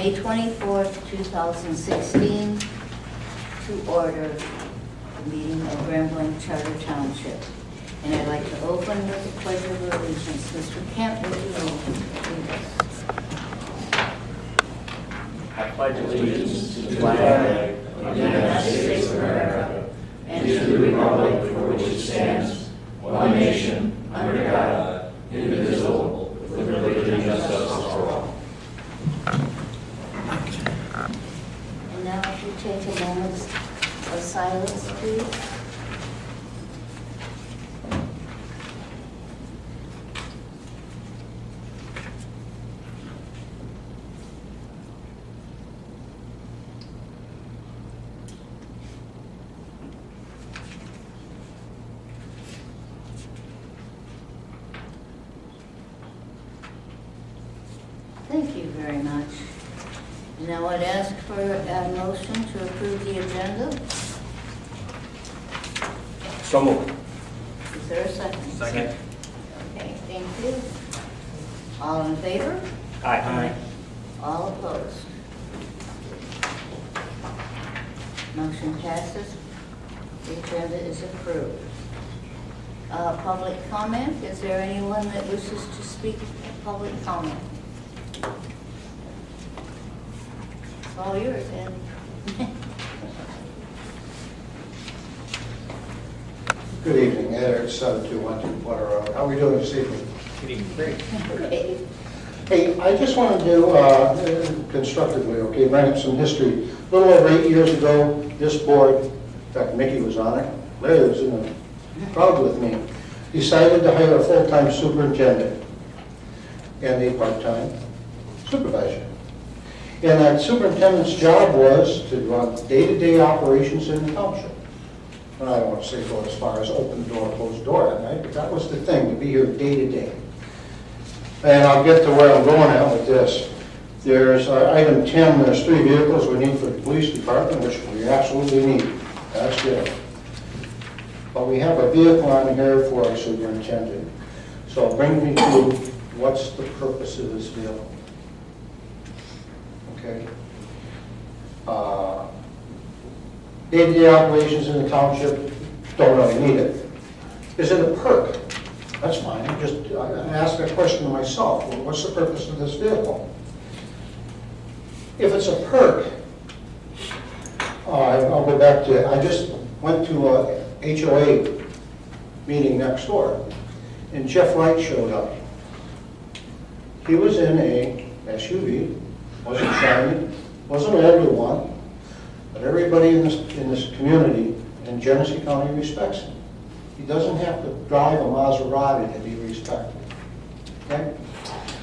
May 24th, 2016, to order the meeting of Blanc Charter Township. And I'd like to open with the Pledge of Allegiance. Mr. Kemp, would you open us? I pledge allegiance to the flag of the United States of America and to the republic for which it stands, one nation, under God, indivisible, with liberty and justice for all. And now if you take a moment of silence, please. Thank you very much. Now I'd ask for a motion to approve the agenda. So moved. Is there a second? Second. Okay, thank you. All in favor? Aye. All opposed? Motion passes. The agenda is approved. Public comment, is there anyone that wishes to speak public comment? It's all yours, Ed. Good evening, Ed, 7212 Water Road. How are we doing this evening? Good evening. Great. Okay. Hey, I just want to do, constructively, okay, bring up some history. A little over 8 years ago, this board, in fact, Mickey was on it, Larry was in the crowd with me, decided to hire a full-time superintendent and a part-time supervisor. And that superintendent's job was to run day-to-day operations in the township. And I don't want to say go as far as open the door, close the door at night, but that was the thing, to be here day-to-day. And I'll get to where I'm going at with this. There's item 10, there's 3 vehicles we need for the police department, which we absolutely need. That's good. But we have a vehicle on here for our superintendent. So it brings me to what's the purpose of this vehicle? Okay. Day-to-day operations in the township, don't really need it. Is it a perk? That's fine. I ask that question to myself. Well, what's the purpose of this vehicle? If it's a perk, I'll go back to, I just went to a HOA meeting next door, and Jeff Wright showed up. He was in a SUV, wasn't shiny, wasn't an older one, but everybody in this community in Genesee County respects him. He doesn't have to drive a Maserati to be respected. Okay?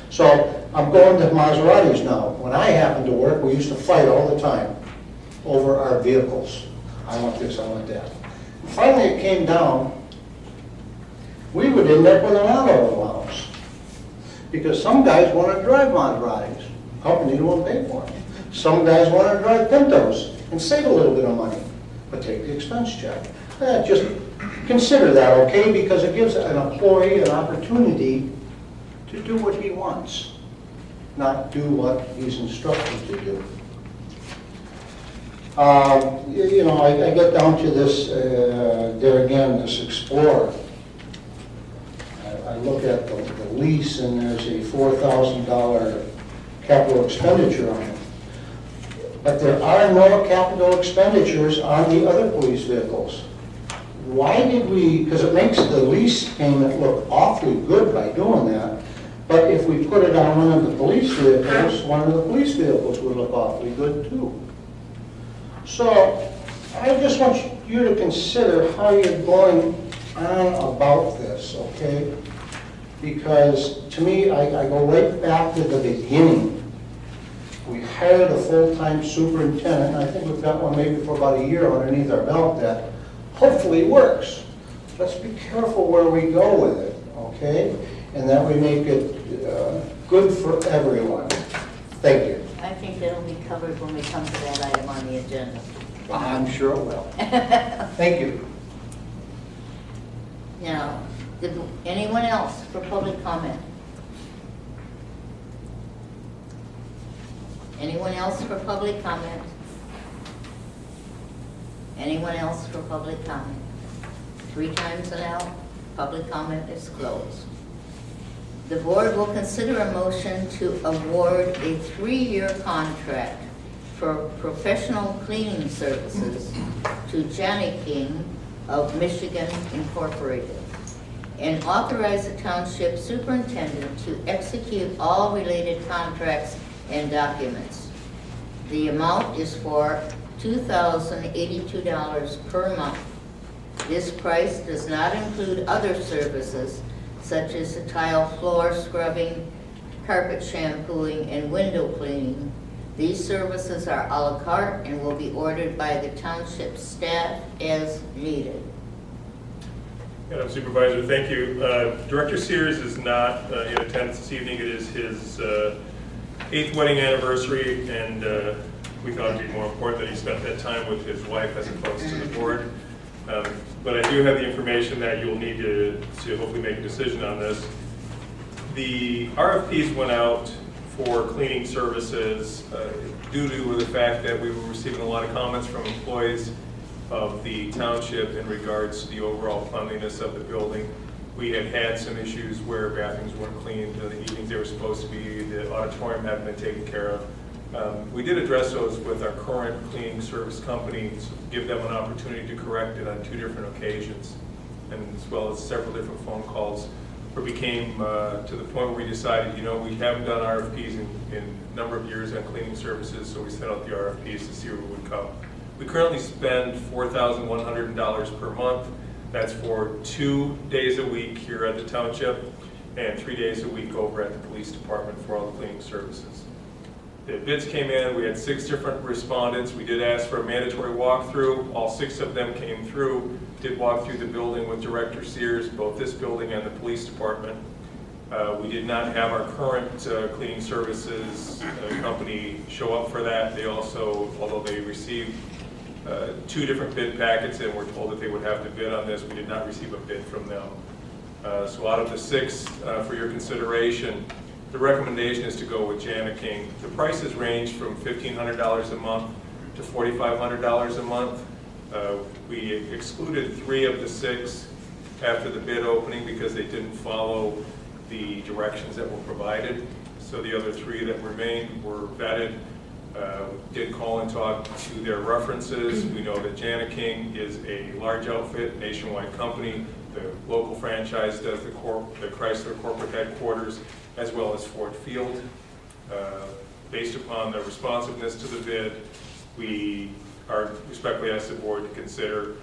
So I'm going to Maseratis now. When I happened to work, we used to fight all the time over our vehicles. I want this, I want that. Finally, it came down. We would end up with an auto allowance because some guys want to drive Maseratis. Company won't pay for it. Some guys want to drive Pintos and save a little bit of money, but take the expense check. Just consider that, okay? Because it gives an employee an opportunity to do what he wants, not do what he's instructed to do. You know, I get down to this, there again, this Explorer. I look at the lease and there's a $4,000 capital expenditure on it. But there are no capital expenditures on the other police vehicles. Why did we, because it makes the lease payment look awfully good by doing that, but if we put it on one of the police vehicles, one of the police vehicles would look awfully good too. So I just want you to consider how you're going on about this, okay? Because to me, I go right back to the beginning. We hired a full-time superintendent, and I think we've got one maybe for about a year underneath our belt that hopefully works. Let's be careful where we go with it, okay? And that we make it good for everyone. Thank you. I think that'll be covered when we come to that item on the agenda. I'm sure it will. Thank you. Now, anyone else for public comment? Anyone else for public comment? Anyone else for public comment? 3 times now, public comment is closed. The board will consider a motion to award a 3-year contract for professional cleaning services to Johnny King of Michigan Incorporated, and authorize the township superintendent to execute all related contracts and documents. The amount is for $2,082 per month. This price does not include other services such as the tile floor scrubbing, carpet shampooing, and window cleaning. These services are a la carte and will be ordered by the township staff as needed. Madam Supervisor, thank you. Director Sears is not in attendance this evening. It is his 8th wedding anniversary, and we thought it'd be more important that he spent that time with his wife as opposed to the board. But I do have the information that you'll need to hopefully make a decision on this. The RFPs went out for cleaning services due to the fact that we were receiving a lot of comments from employees of the township in regards to the overall cleanliness of the building. We had some issues where bathrooms weren't cleaned in the evenings they were supposed to be, the auditorium hadn't been taken care of. We did address those with our current cleaning service company to give them an opportunity to correct it on 2 different occasions, and as well as several different phone calls, where we came to the point where we decided, you know, we haven't done RFPs in a number of years on cleaning services, so we sent out the RFPs to see what would come. We currently spend $4,100 per month. That's for 2 days a week here at the township and 3 days a week over at the police department for all the cleaning services. The bids came in, we had 6 different respondents. We did ask for a mandatory walkthrough. All 6 of them came through, did walk through the building with Director Sears, both this building and the police department. We did not have our current cleaning services company show up for that. They also, although they received 2 different bid packets and were told that they would have to bid on this, we did not receive a bid from them. So out of the 6 for your consideration, the recommendation is to go with Jana King. The prices range from $1,500 a month to $4,500 a month. We excluded 3 of the 6 after the bid opening because they didn't follow the directions that were provided. So the other 3 that remained were vetted. Did call and talk to their references. We know that Jana King is a large outfit, nationwide company. The local franchise does the Chrysler corporate headquarters as well as Ford Field. Based upon the responsiveness to the bid, we are respectfully asked the board to consider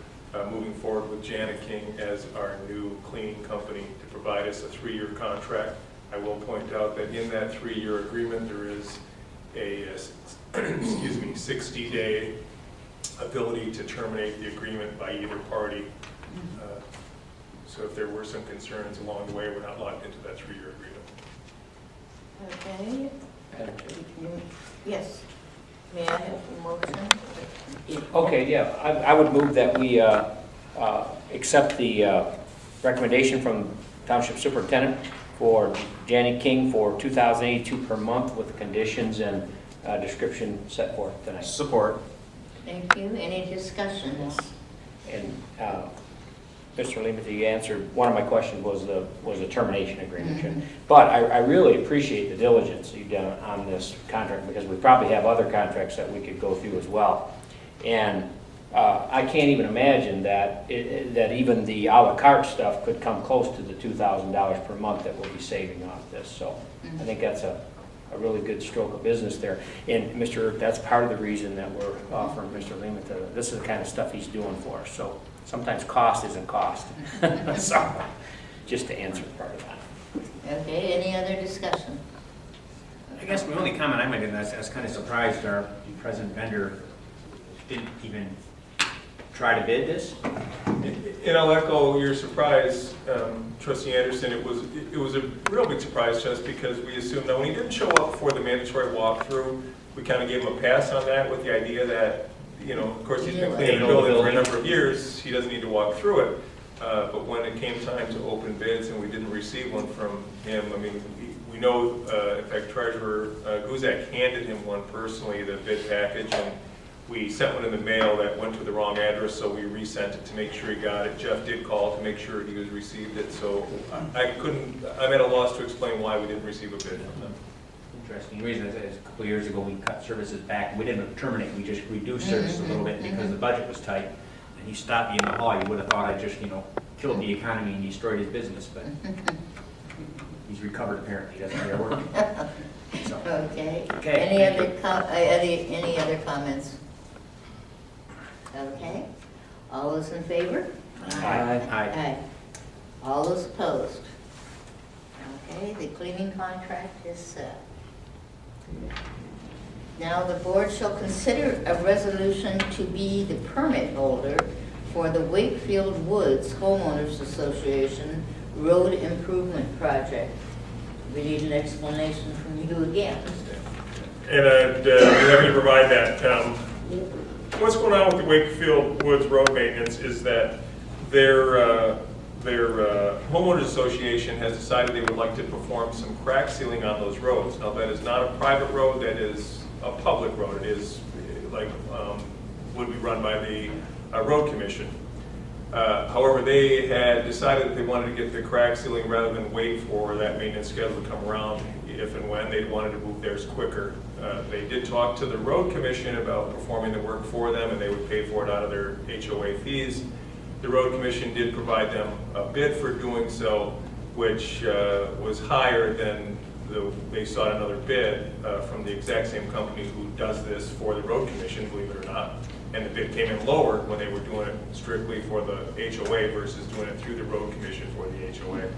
moving forward with Jana King as our new cleaning company to provide us a 3-year contract. I will point out that in that 3-year agreement there is a 60-day ability to terminate the agreement by either party. So if there were some concerns along the way, we're not locked into that 3-year agreement. Okay. Yes. May I have a motion? Okay, yeah, I would move that we accept the recommendation from Township Superintendent for Jana King for $2,082 per month with conditions and description set forth tonight. Support. Thank you. Any discussions? And Mr. Lehman, you answered one of my questions was the termination agreement. Mm-hmm. But I really appreciate the diligence you've done on this contract because we probably have other contracts that we could go through as well. And I can't even imagine that that even the a la carte stuff could come close to the $2,000 per month that we'll be saving off this. So I think that's a really good stroke of business there. And Mr. that's part of the reason that we're offering Mr. Lehman this is the kind of stuff he's doing for us. So sometimes cost isn't cost. So just to answer part of that. Okay, any other discussion? I guess my only comment I might have is I was kind of surprised our present vendor didn't even try to bid this. And I'll echo your surprise, Trustee Anderson. It was a real big surprise to us because we assumed that when he didn't show up for the mandatory walkthrough, we kind of gave him a pass on that with the idea that, you know, of course he's been cleaning the building for a number of years, he doesn't need to walk through it. But when it came time to open bids and we didn't receive one from him, I mean, we know, in fact, Treasurer Guzak handed him one personally, the bid package, and we sent one in the mail that went to the wrong address, so we resent it to make sure he got it. Jeff did call to make sure he was received it, so I'm at a loss to explain why we didn't receive a bid from them. Interesting. The reason is a couple of years ago, we cut services back. We didn't terminate, we just reduced services a little bit because the budget was tight. And he stopped me in the hall. You would have thought I just, killed the economy and destroyed his business, but he's recovered apparently. He doesn't care work. So, Okay. Okay, Any other comments? Okay. All those in favor? Aye. Aye. All those opposed? Okay, the cleaning contract is set. Now the board shall consider a resolution to be the permit holder for the Wakefield Woods Homeowners Association Road Improvement Project. We need an explanation from you again. And I'd be happy to provide that. What's going on with the Wakefield Woods Road Maintenance is that their homeowners association has decided they would like to perform some crack sealing on those roads. Now, that is not a private road, that is a public road. It is like would be run by the road commission. However, they had decided that they wanted to get the crack sealing rather than wait for that maintenance schedule to come around. If and when they wanted to move theirs quicker. They did talk to the road commission about performing the work for them, and they would pay for it out of their HOA fees. The road commission did provide them a bid for doing so, which was higher than they sought another bid from the exact same company who does this for the road commission, believe it or not. And the bid came in lower when they were doing it strictly for the HOA versus doing it through the road commission for the HOA.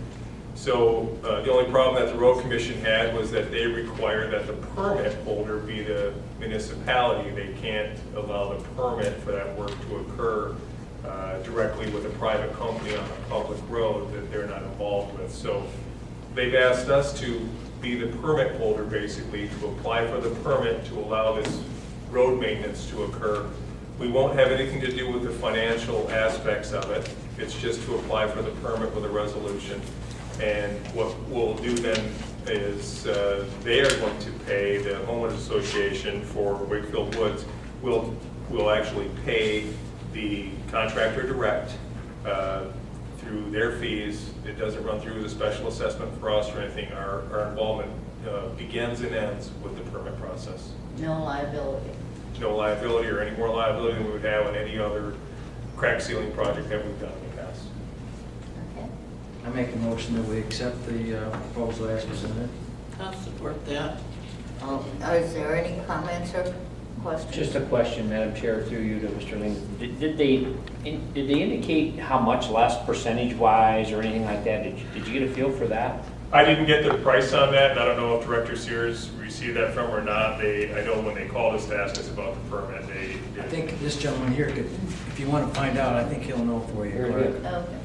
So the only problem that the road commission had was that they require that the permit holder be the municipality. They can't allow the permit for that work to occur directly with a private company on a public road that they're not involved with. So they've asked us to be the permit holder, basically, to apply for the permit to allow this road maintenance to occur. We won't have anything to do with the financial aspects of it. It's just to apply for the permit with a resolution. And what we'll do then is they are going to pay, the homeowners association for Wakefield Woods will actually pay the contractor direct through their fees. It doesn't run through as a special assessment for us or anything. Our involvement begins and ends with the permit process. No liability. No liability or any more liability than we would have on any other crack sealing project that we've done in the past. Okay. I make a motion that we accept the proposal as presented. I'll support that. Is there any comments or questions? Just a question, Madam Chair, through you to Mr. Ling. Did they indicate how much less percentage-wise or anything like that? Did you get a feel for that? I didn't get the price on that, and I don't know if Director Sears received that from or not. I know when they called us to ask us about the permit, they did. I think this gentleman here could, if you want to find out, I think he'll know for you. Very good. Okay.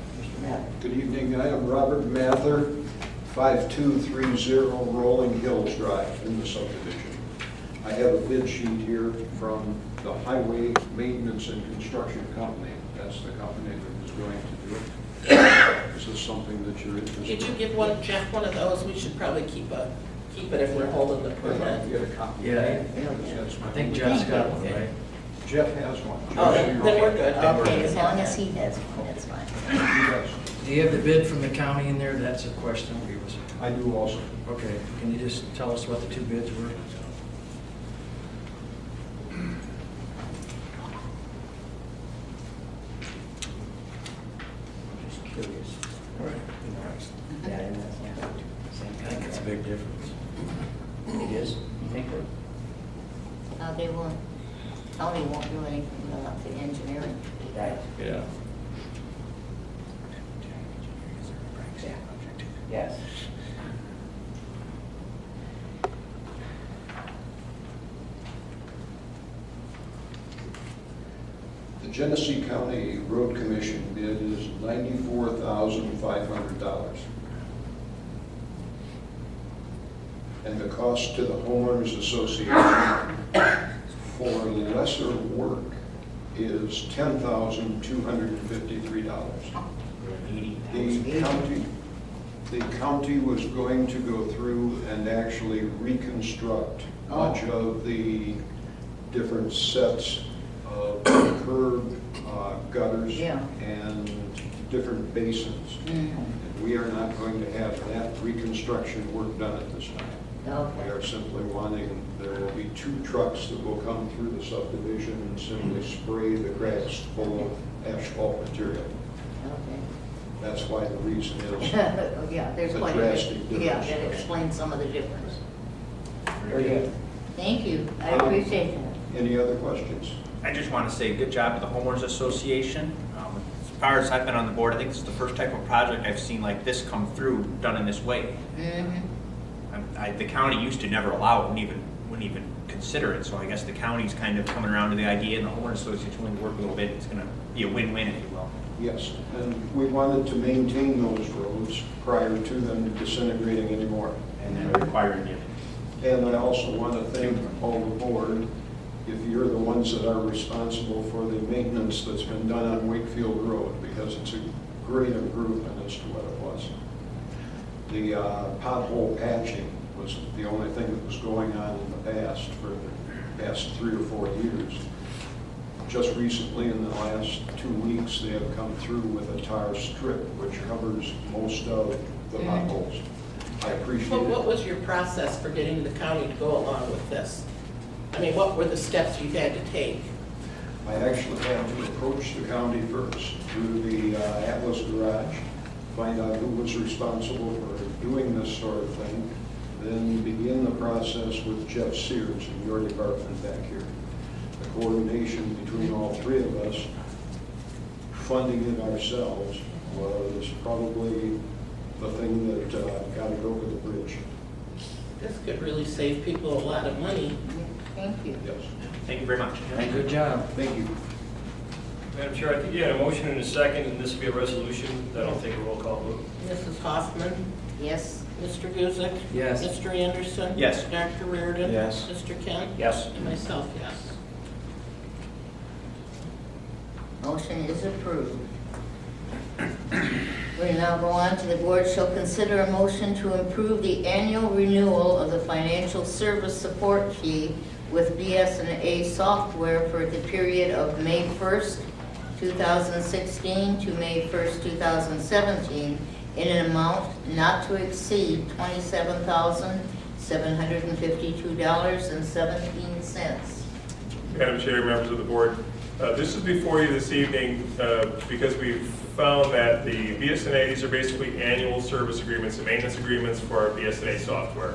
Good evening, I am Robert Mather, 5230 Rolling Hills Drive in the subdivision. I have a bid sheet here from the Highway Maintenance and Construction Company. That's the company that is going to do it. Is this something that you're interested in? Did you give Jeff one of those? We should probably keep it if we're holding the If I can permit. get a copy. Yeah, That's my- I think Jeff's got one, right? Jeff has one. Oh, then we're good. Okay, as long as he has one, that's fine. Yes, Do you have the bid from the county in there? That's a question. I do also. Okay, can you just tell us what the two bids were? Just curious. All right. Yeah, and that's, yeah. Same I think it's a big difference. It is, you think? They won't, county won't do anything about the engineering. Right. Yeah. Yes. The Genesee County Road Commission bid is $94,500. And the cost to the homeowners association for lesser work is $10,253. The county was going to go through and actually reconstruct much of the different sets of curb, gutters, Yeah. and different basins. And we are not going to have that reconstruction work done at this time. We Okay. are simply wanting, there will be 2 trucks that will come through the subdivision and simply spray the cracks full of asphalt material. Okay. That's why the reason is, Yeah, there's It's a quite a drastic bit. Yeah, difference. that explains some of the difference. Very good. Thank you, I appreciate that. any other questions? I just want to say good job to the homeowners association. As far as I've been on the board, I think this is the first type of project I've seen like this come through, done in this way. The county used to never allow it, wouldn't even consider it, so I guess the county's kind of coming around to the idea, and the homeowners association willing to work a little bit. It's gonna be a win-win, if you will. Yes, and we wanted to maintain those roads prior to them disintegrating anymore. And then requiring it. And I also want to thank all the board, if you're the ones that are responsible for the maintenance that's been done on Wakefield Road, because it's a great improvement as to what it was. The pothole patching was the only thing that was going on in the past for the past 3 or 4 years. Just recently, in the last 2 weeks, they have come through with a tar strip, which covers most of the potholes. I appreciate What it. was your process for getting the county to go along with this? I mean, what were the steps you had to take? I actually had to approach the county first through the Atlas Garage, find out who was responsible for doing this sort of thing, then begin the process with Jeff Sears in your department back here. The coordination between all 3 of us, funding it ourselves, was probably the thing that got it over the bridge. This could really save people a lot of money. Thank you. Yes. Thank you very much. Good job. Thank you. Madam Chair, I think you had a motion and a second, and this will be a resolution. That'll take a roll call vote. Mrs. Hoffman? Yes, Mr. Guzik? Yes. Mr. Anderson? Yes. Dr. Reardon? Yes. Mr. Kent? Yes. And myself, yes. motion is approved. We now go on to the board shall consider a motion to approve the annual renewal of the financial service support fee with BS&A software for the period of May 1st, 2016 to May 1st, 2017 in an amount not to exceed $27,752.17. Madam Chair, members of the board, this is before you this evening because we've found that the BS&A, these are basically annual service agreements and maintenance agreements for our BS&A software.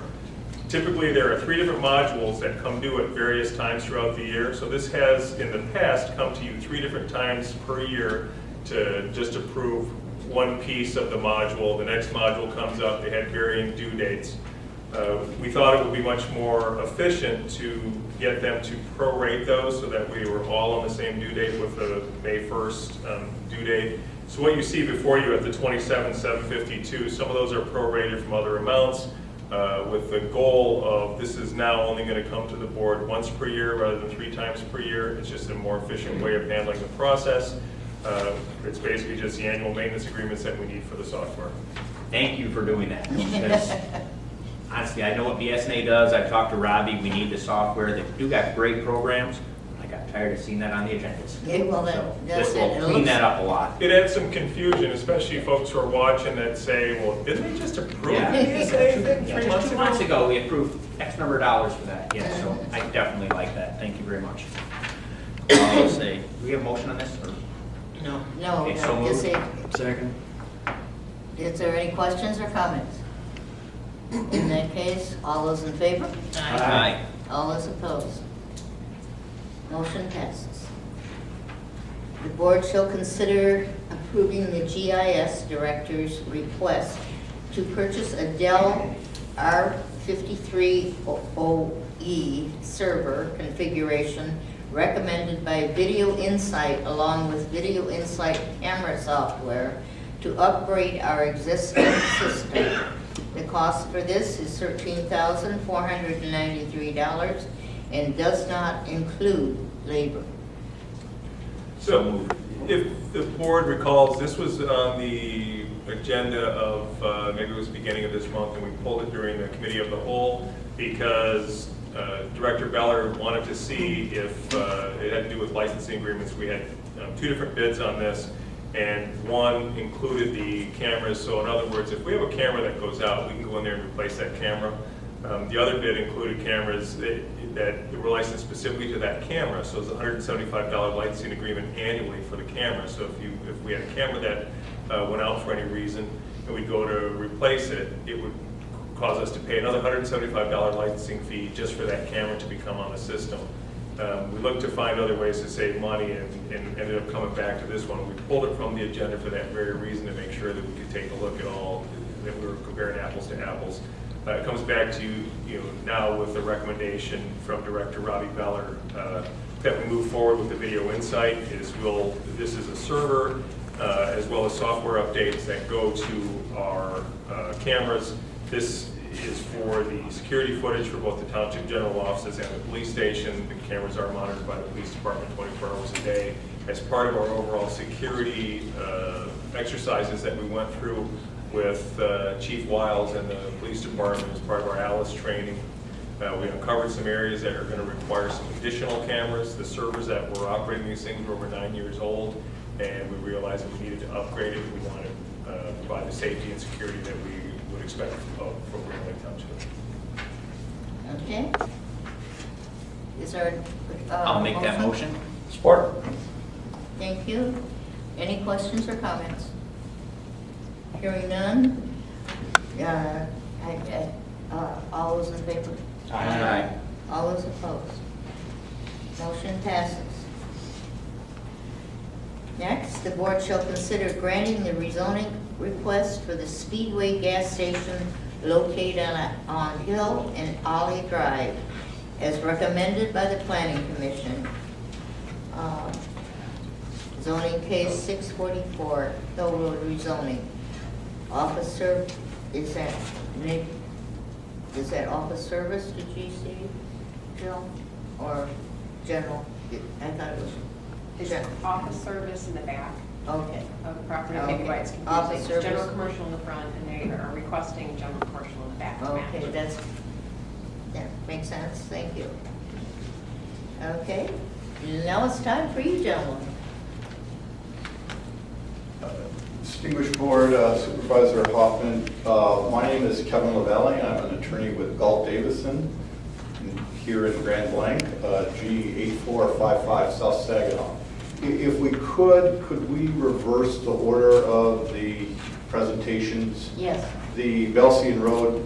Typically, there are 3 different modules that come due at various times throughout the year. So this has, in the past, come to you 3 different times per year to just approve one piece of the module. The next module comes up, they had varying due dates. We thought it would be much more efficient to get them to prorate those so that we were all on the same due date with the May 1st due date. So what you see before you at the $27,752, some of those are prorated from other amounts with the goal of this is now only going to come to the board once per year rather than 3 times per year. It's just a more efficient way of handling the process. It's basically just the annual maintenance agreements that we need for the software. Thank you for doing that. Because honestly, I know what BS&A does. I've talked to Robbie. We need the software. They do got great programs. I got tired of seeing that on the agendas. Yeah, well, So that's this it. will It clean looks- that up a lot. It adds some confusion, especially folks who are watching that say, well, didn't we just approve Yeah. the BSA thing Yeah, 3 just months 2 ago? months ago, we approved X number of dollars for that. Yes, so I definitely like that. Thank you very much. I'll say, do we have a motion on this? Or? No. No, Okay, so just moved. say, Second. is there any questions or comments? In that case, all those in favor? Aye. All those opposed? Motion passes. The board shall consider approving the GIS director's request to purchase a Dell R53OE server configuration recommended by Video Insight along with Video Insight camera software to upgrade our existing system. The cost for this is $13,493 and does not include labor. So If the board recalls, this was on the agenda of, maybe it was the beginning of this month, and we pulled it during the committee of the whole because Director Beller wanted to see if it had to do with licensing agreements. We had 2 different bids on this, and one included the cameras. So in other words, if we have a camera that goes out, we can go in there and replace that camera. The other bid included cameras that were licensed specifically to that camera. So it's a $175 licensing agreement annually for the camera. So if we had a camera that went out for any reason and we'd go to replace it, it would cause us to pay another $175 licensing fee just for that camera to become on the system. We looked to find other ways to save money and ended up coming back to this one. We pulled it from the agenda for that very reason, to make sure that we could take a look at all, that we were comparing apples to apples. It comes back to now with the recommendation from Director Robbie Beller that we move forward with the Video Insight. This is a server as well as software updates that go to our cameras. This is for the security footage for both the township general offices and the police station. The cameras are monitored by the police department 24 hours a day. As part of our overall security exercises that we went through with Chief Wiles and the police department as part of our ALICE training, we uncovered some areas that are going to require some additional cameras. The servers that were operating these things were over 9 years old, and we realized that we needed to upgrade it. We wanted to provide the safety and security that we would expect from Grand Lake Township. Okay. Is there I'll make that motion. Support. Thank you. Any questions or comments? Hearing none. All those in favor? Aye. All those opposed? Motion passes. Next, the board shall consider granting the rezoning request for the Speedway gas station located on Hill and Ollie Drive, as recommended by the Planning Commission. Zoning case 644, Hill Road rezoning. Officer, is that office service to GC, Jill, or general? I thought it was. It's office service in the back Okay. of the property, Okay. maybe why it's Office confusing. It's general service. commercial in the front, and they are requesting general commercial in the back to match. Okay, that makes sense, thank you. Okay, now it's time for you, gentlemen. Distinguished Board, Supervisor Hoffman, my name is Kevin Lavalley. I'm an attorney with Galt Davison here in Grand Blanc, G8455 South Saginaw. If we could we reverse the order of the presentations? Yes. The Belsian Road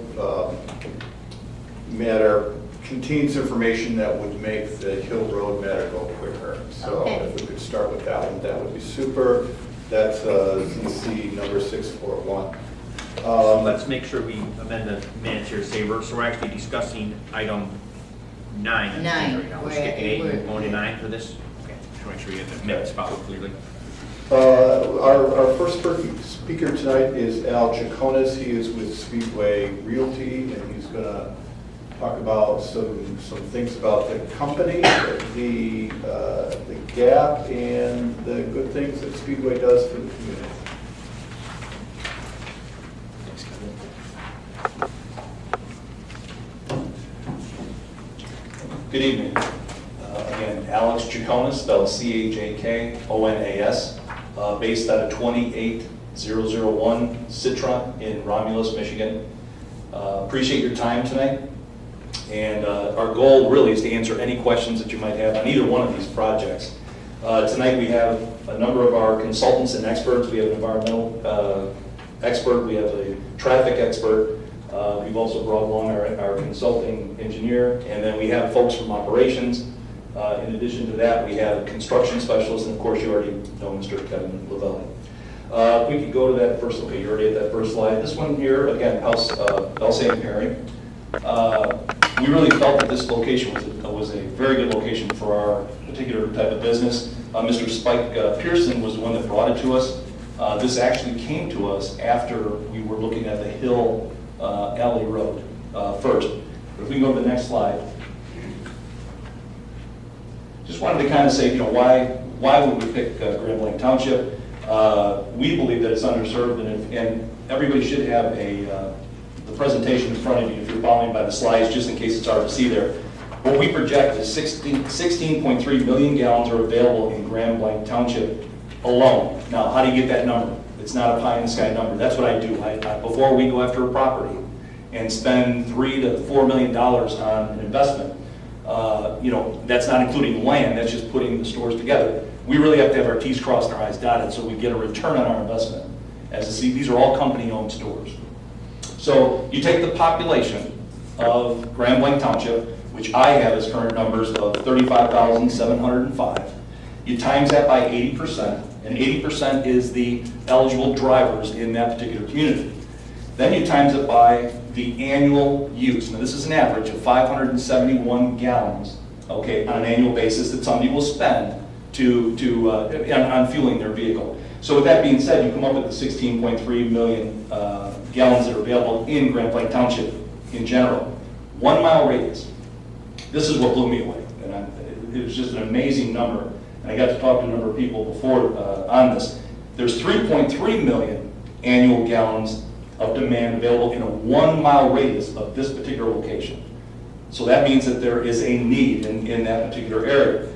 matter contains information that would make the Hill Road matter go quicker. So Okay. if we could start with that one, that would be super. That's ZC number 641. Let's make sure we amend the minutes here, say so we're actually discussing item 9. 9, Right now. We're we're- skipping 8, we're- going to 9 for this? Okay, just want to make sure we get the minutes followed clearly. Our first speaker tonight is Al Chaconis. He is with Speedway Realty, and he's going to talk about some things about the company, the gap, and the good things that Speedway does for the community. Good evening. Again, Alex Chaconis, spelled C-H-A-K-O-N-A-S, based out of 28001 Citron in Romulus, Michigan. Appreciate your time tonight. And our goal really is to answer any questions that you might have on either one of these projects. Tonight we have a number of our consultants and experts. We have an environmental expert, we have a traffic expert, we've also brought along our consulting engineer, and then we have folks from operations. In addition to that, we have construction specialists, and of course you already know Mr. Kevin Lavalley. We could go to that first, okay, you're already at that first slide. This one here, again, Belsian Perry. We really felt that this location was a very good location for our particular type of business. Mr. Spike Pearson was the one that brought it to us. This actually came to us after we were looking at the Hill Alley Road first. But if we can go to the next slide. Just wanted to kind of say, why why would we pick Grand Blanc Township? We believe that it's underserved, and everybody should have the presentation in front of you if you're following by the slides, just in case it's hard to see there. What we project is 16.3 million gallons are available in Grand Blanc Township alone. Now, how do you get that number? It's not a pie in the sky number. That's what I do. Before we go after a property and spend $3 to $4 million on an investment, that's not including land, that's just putting the stores together. We really have to have our T's crossed and our I's dotted so we get a return on our investment. As you see, these are all company-owned stores. So you take the population of Grand Blanc Township, which I have as current numbers of 35,705. You times that by 80%, and 80% is the eligible drivers in that particular community. Then you times it by the annual use. Now, this is an average of 571 gallons, okay, on an annual basis that somebody will spend on fueling their vehicle. So with that being said, you come up with the 16.3 million gallons that are available in Grand Blanc Township in general. 1 mile radius. This is what blew me away, and it was just an amazing number. And I got to talk to a number of people before on this. There's 3.3 million annual gallons of demand available in a 1 mile radius of this particular location. So that means that there is a need in that particular area.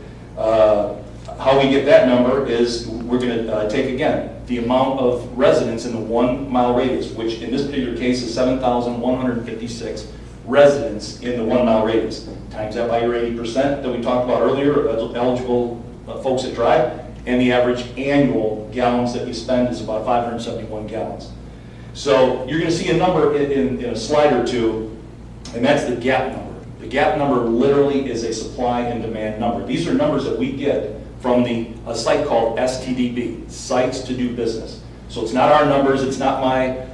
How we get that number is we're going to take, again, the amount of residents in the 1 mile radius, which in this particular case is 7,156 residents in the 1 mile radius. Times that by your 80% that we talked about earlier, eligible folks that drive, and the average annual gallons that you spend is about 571 gallons. So you're going to see a number in a slide or two, and that's the gap number. The gap number literally is a supply and demand number. These are numbers that we get from a site called STDB, Sites to Do Business. So it's not our numbers, it's not my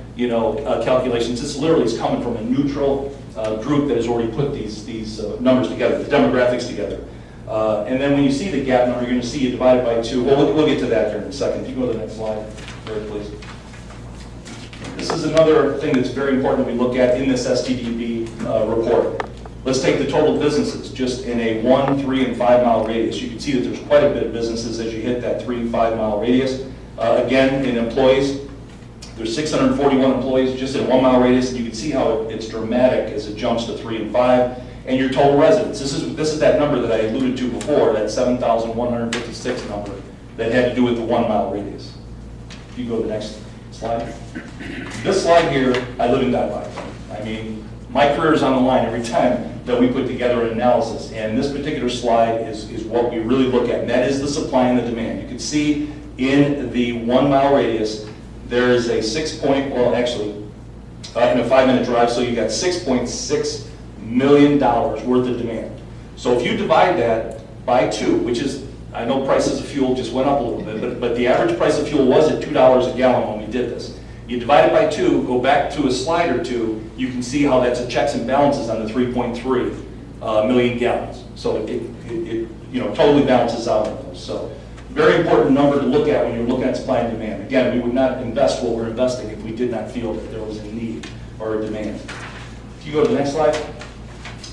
calculations. This literally is coming from a neutral group that has already put these numbers together, the demographics together. And then when you see the gap number, you're going to see it divided by 2. Well, we'll get to that here in a second. If you go to the next slide, very please. This is another thing that's very important that we look at in this STDB report. Let's take the total businesses just in a 1, 3, and 5 mile radius. You can see that there's quite a bit of businesses as you hit that 3 and 5 mile radius. Again, in employees, there's 641 employees just in a 1 mile radius. You can see how it's dramatic as it jumps to 3 and 5. And your total residents. This is that number that I alluded to before, that 7,156 number that had to do with the 1 mile radius. If you go to the next slide. This slide here, I live and die by. I mean, my career is on the line every time that we put together an analysis. And this particular slide is what we really look at, and that is the supply and the demand. You can see in the 1 mile radius, there is a in a 5-minute drive, so you got $6.6 million worth of demand. So if you divide that by 2, which is, I know prices of fuel just went up a little bit, but the average price of fuel was at $2 a gallon when we did this. You divide it by 2, go back to a slide or two, you can see how that's a checks and balances on the 3.3 million gallons. So it totally balances out on those. So very important number to look at when you're looking at supply and demand. Again, we would not invest what we're investing if we did not feel that there was a need or a demand. If you go to the next slide.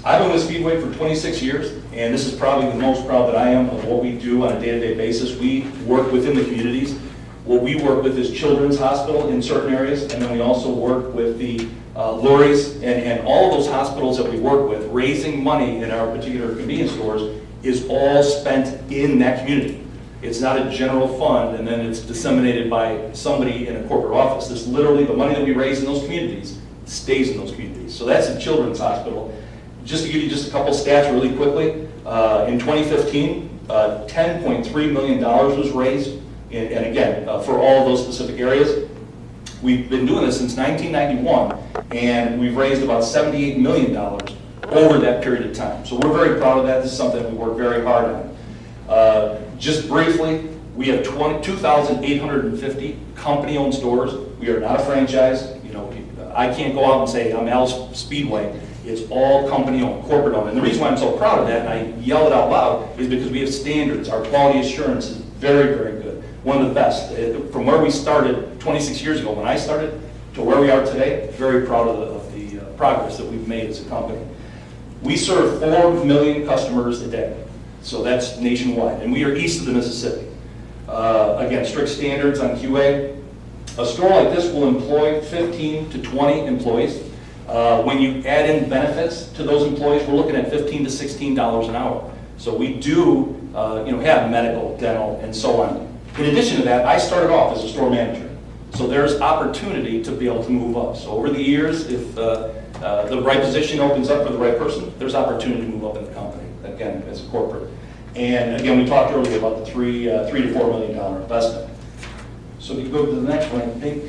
I've been with Speedway for 26 years, and this is probably the most proud that I am of what we do on a day-to-day basis. We work within the communities. What we work with is Children's Hospital in certain areas, and then we also work with the Lurie's and all of those hospitals that we work with. Raising money in our particular convenience stores is all spent in that community. It's not a general fund, and then it's disseminated by somebody in a corporate office. This literally, the money that we raise in those communities stays in those communities. So that's a Children's Hospital. Just to give you just a couple stats really quickly, in 2015, $10.3 million was raised, and again, for all of those specific areas. We've been doing this since 1991, and we've raised about $78 million over that period of time. So we're very proud of that. This is something we work very hard on. Just briefly, we have 2,850 company-owned stores. We are not a franchise. I can't go out and say, I'm Al's Speedway. It's all company-owned, corporate-owned. And the reason why I'm so proud of that, and I yell it out loud, is because we have standards. Our quality assurance is very, very good. One of the best. From where we started 26 years ago when I started to where we are today, very proud of the progress that we've made as a company. We serve 4 million customers a day. So that's nationwide. And we are east of the Mississippi. Again, strict standards on QA. A store like this will employ 15 to 20 employees. When you add in benefits to those employees, we're looking at $15 to $16 an hour. So we do have medical, dental, and so on. In addition to that, I started off as a store manager. So there's opportunity to be able to move up. So over the years, if the right position opens up for the right person, there's opportunity to move up in the company, again, as a corporate. And again, we talked earlier about the $3 to $4 million investment. So if you go to the next one, I think,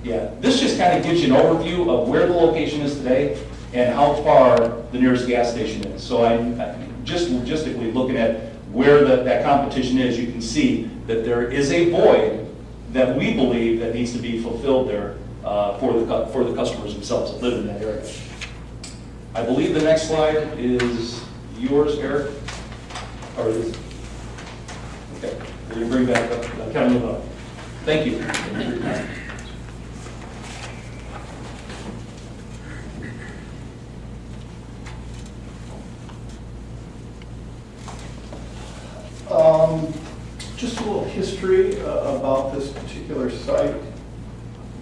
yeah, this just kind of gives you an overview of where the location is today and how far the nearest gas station is. So I'm just logistically looking at where that competition is, you can see that there is a void that we believe that needs to be fulfilled there for the customers themselves that live in that area. I believe the next slide is yours, Eric. Or is it? Okay, will you bring back up? Kind of move up. Thank you. Just a little history about this particular site.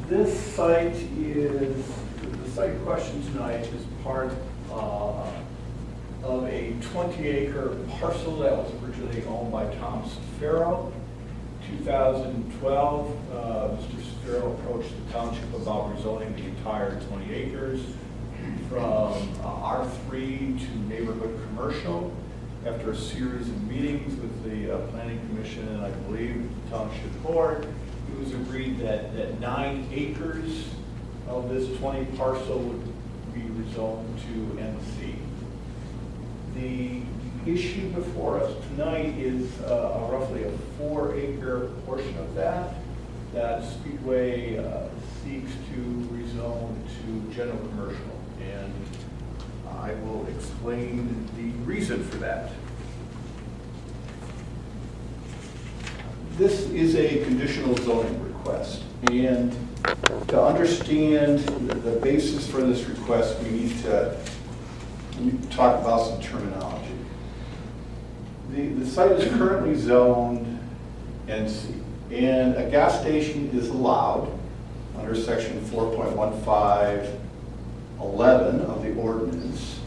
This site is, the site question tonight is part of a 20-acre parcel that was originally owned by Tom Sfero. 2012, Mr. Sfero approached the township about rezoning the entire 20 acres from R3 to neighborhood commercial. After a series of meetings with the Planning Commission and I believe the Township Board, it was agreed that 9 acres of this 20 parcel would be rezoned to NC. The issue before us tonight is roughly a 4-acre portion of that Speedway seeks to rezone to general commercial. And I will explain the reason for that. This is a conditional zoning request, and to understand the basis for this request, we need to talk about some terminology. The site is currently zoned NC, and a gas station is allowed under section 4.1511 of the ordinance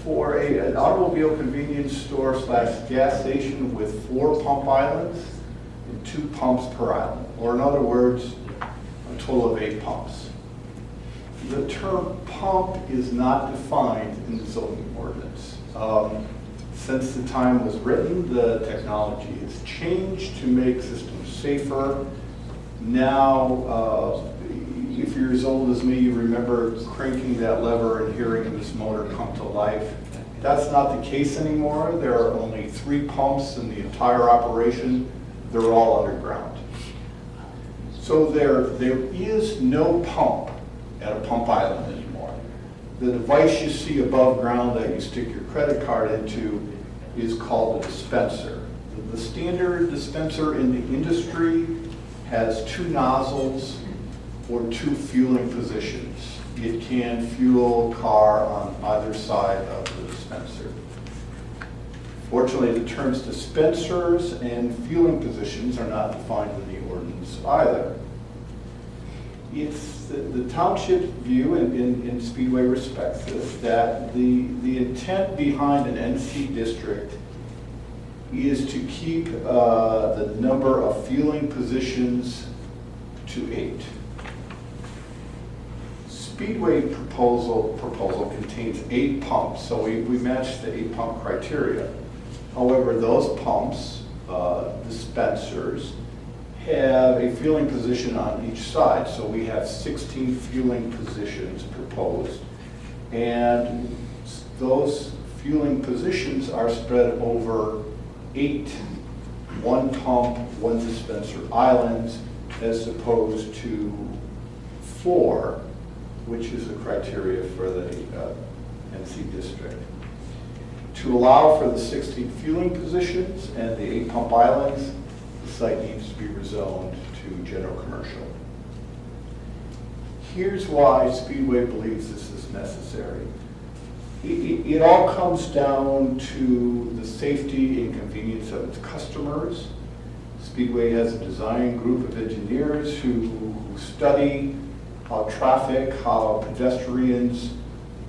for an automobile convenience store / gas station with 4 pump islands and 2 pumps per island, or in other words, a total of 8 pumps. The term pump is not defined in the zoning ordinance. Since the time it was written, the technology has changed to make systems safer. Now, if you're as old as me, you remember cranking that lever and hearing this motor come to life. That's not the case anymore. There are only 3 pumps in the entire operation. They're all underground. So there is no pump at a pump island anymore. The device you see above ground that you stick your credit card into is called a dispenser. The standard dispenser in the industry has 2 nozzles or 2 fueling positions. It can fuel a car on either side of the dispenser. Fortunately, the terms dispensers and fueling positions are not defined in the ordinance either. It's the township view, and Speedway respects this, that the intent behind an NC district is to keep the number of fueling positions to 8. Speedway proposal contains 8 pumps, so we match the 8 pump criteria. However, those pumps, dispensers, have a fueling position on each side, so we have 16 fueling positions proposed. And those fueling positions are spread over 8 1 pump, 1 dispenser islands, as opposed to 4, which is the criteria for the NC district. To allow for the 16 fueling positions and the 8 pump islands, the site needs to be rezoned to general commercial. Here's why Speedway believes this is necessary. It all comes down to the safety and convenience of its customers. Speedway has a design group of engineers who study how traffic, how pedestrians,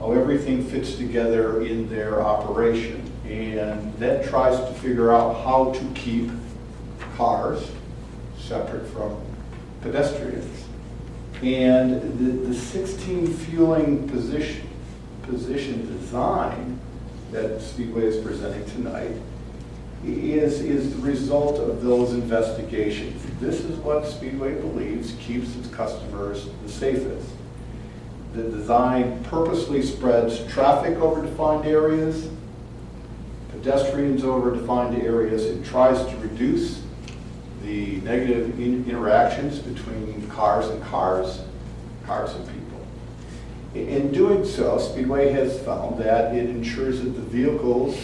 how everything fits together in their operation. And that tries to figure out how to keep cars separate from pedestrians. And the 16 fueling position design that Speedway is presenting tonight is the result of those investigations. This is what Speedway believes keeps its customers the safest. The design purposely spreads traffic over defined areas, pedestrians over defined areas. It tries to reduce the negative interactions between cars and cars and people. In doing so, Speedway has found that it ensures that the vehicles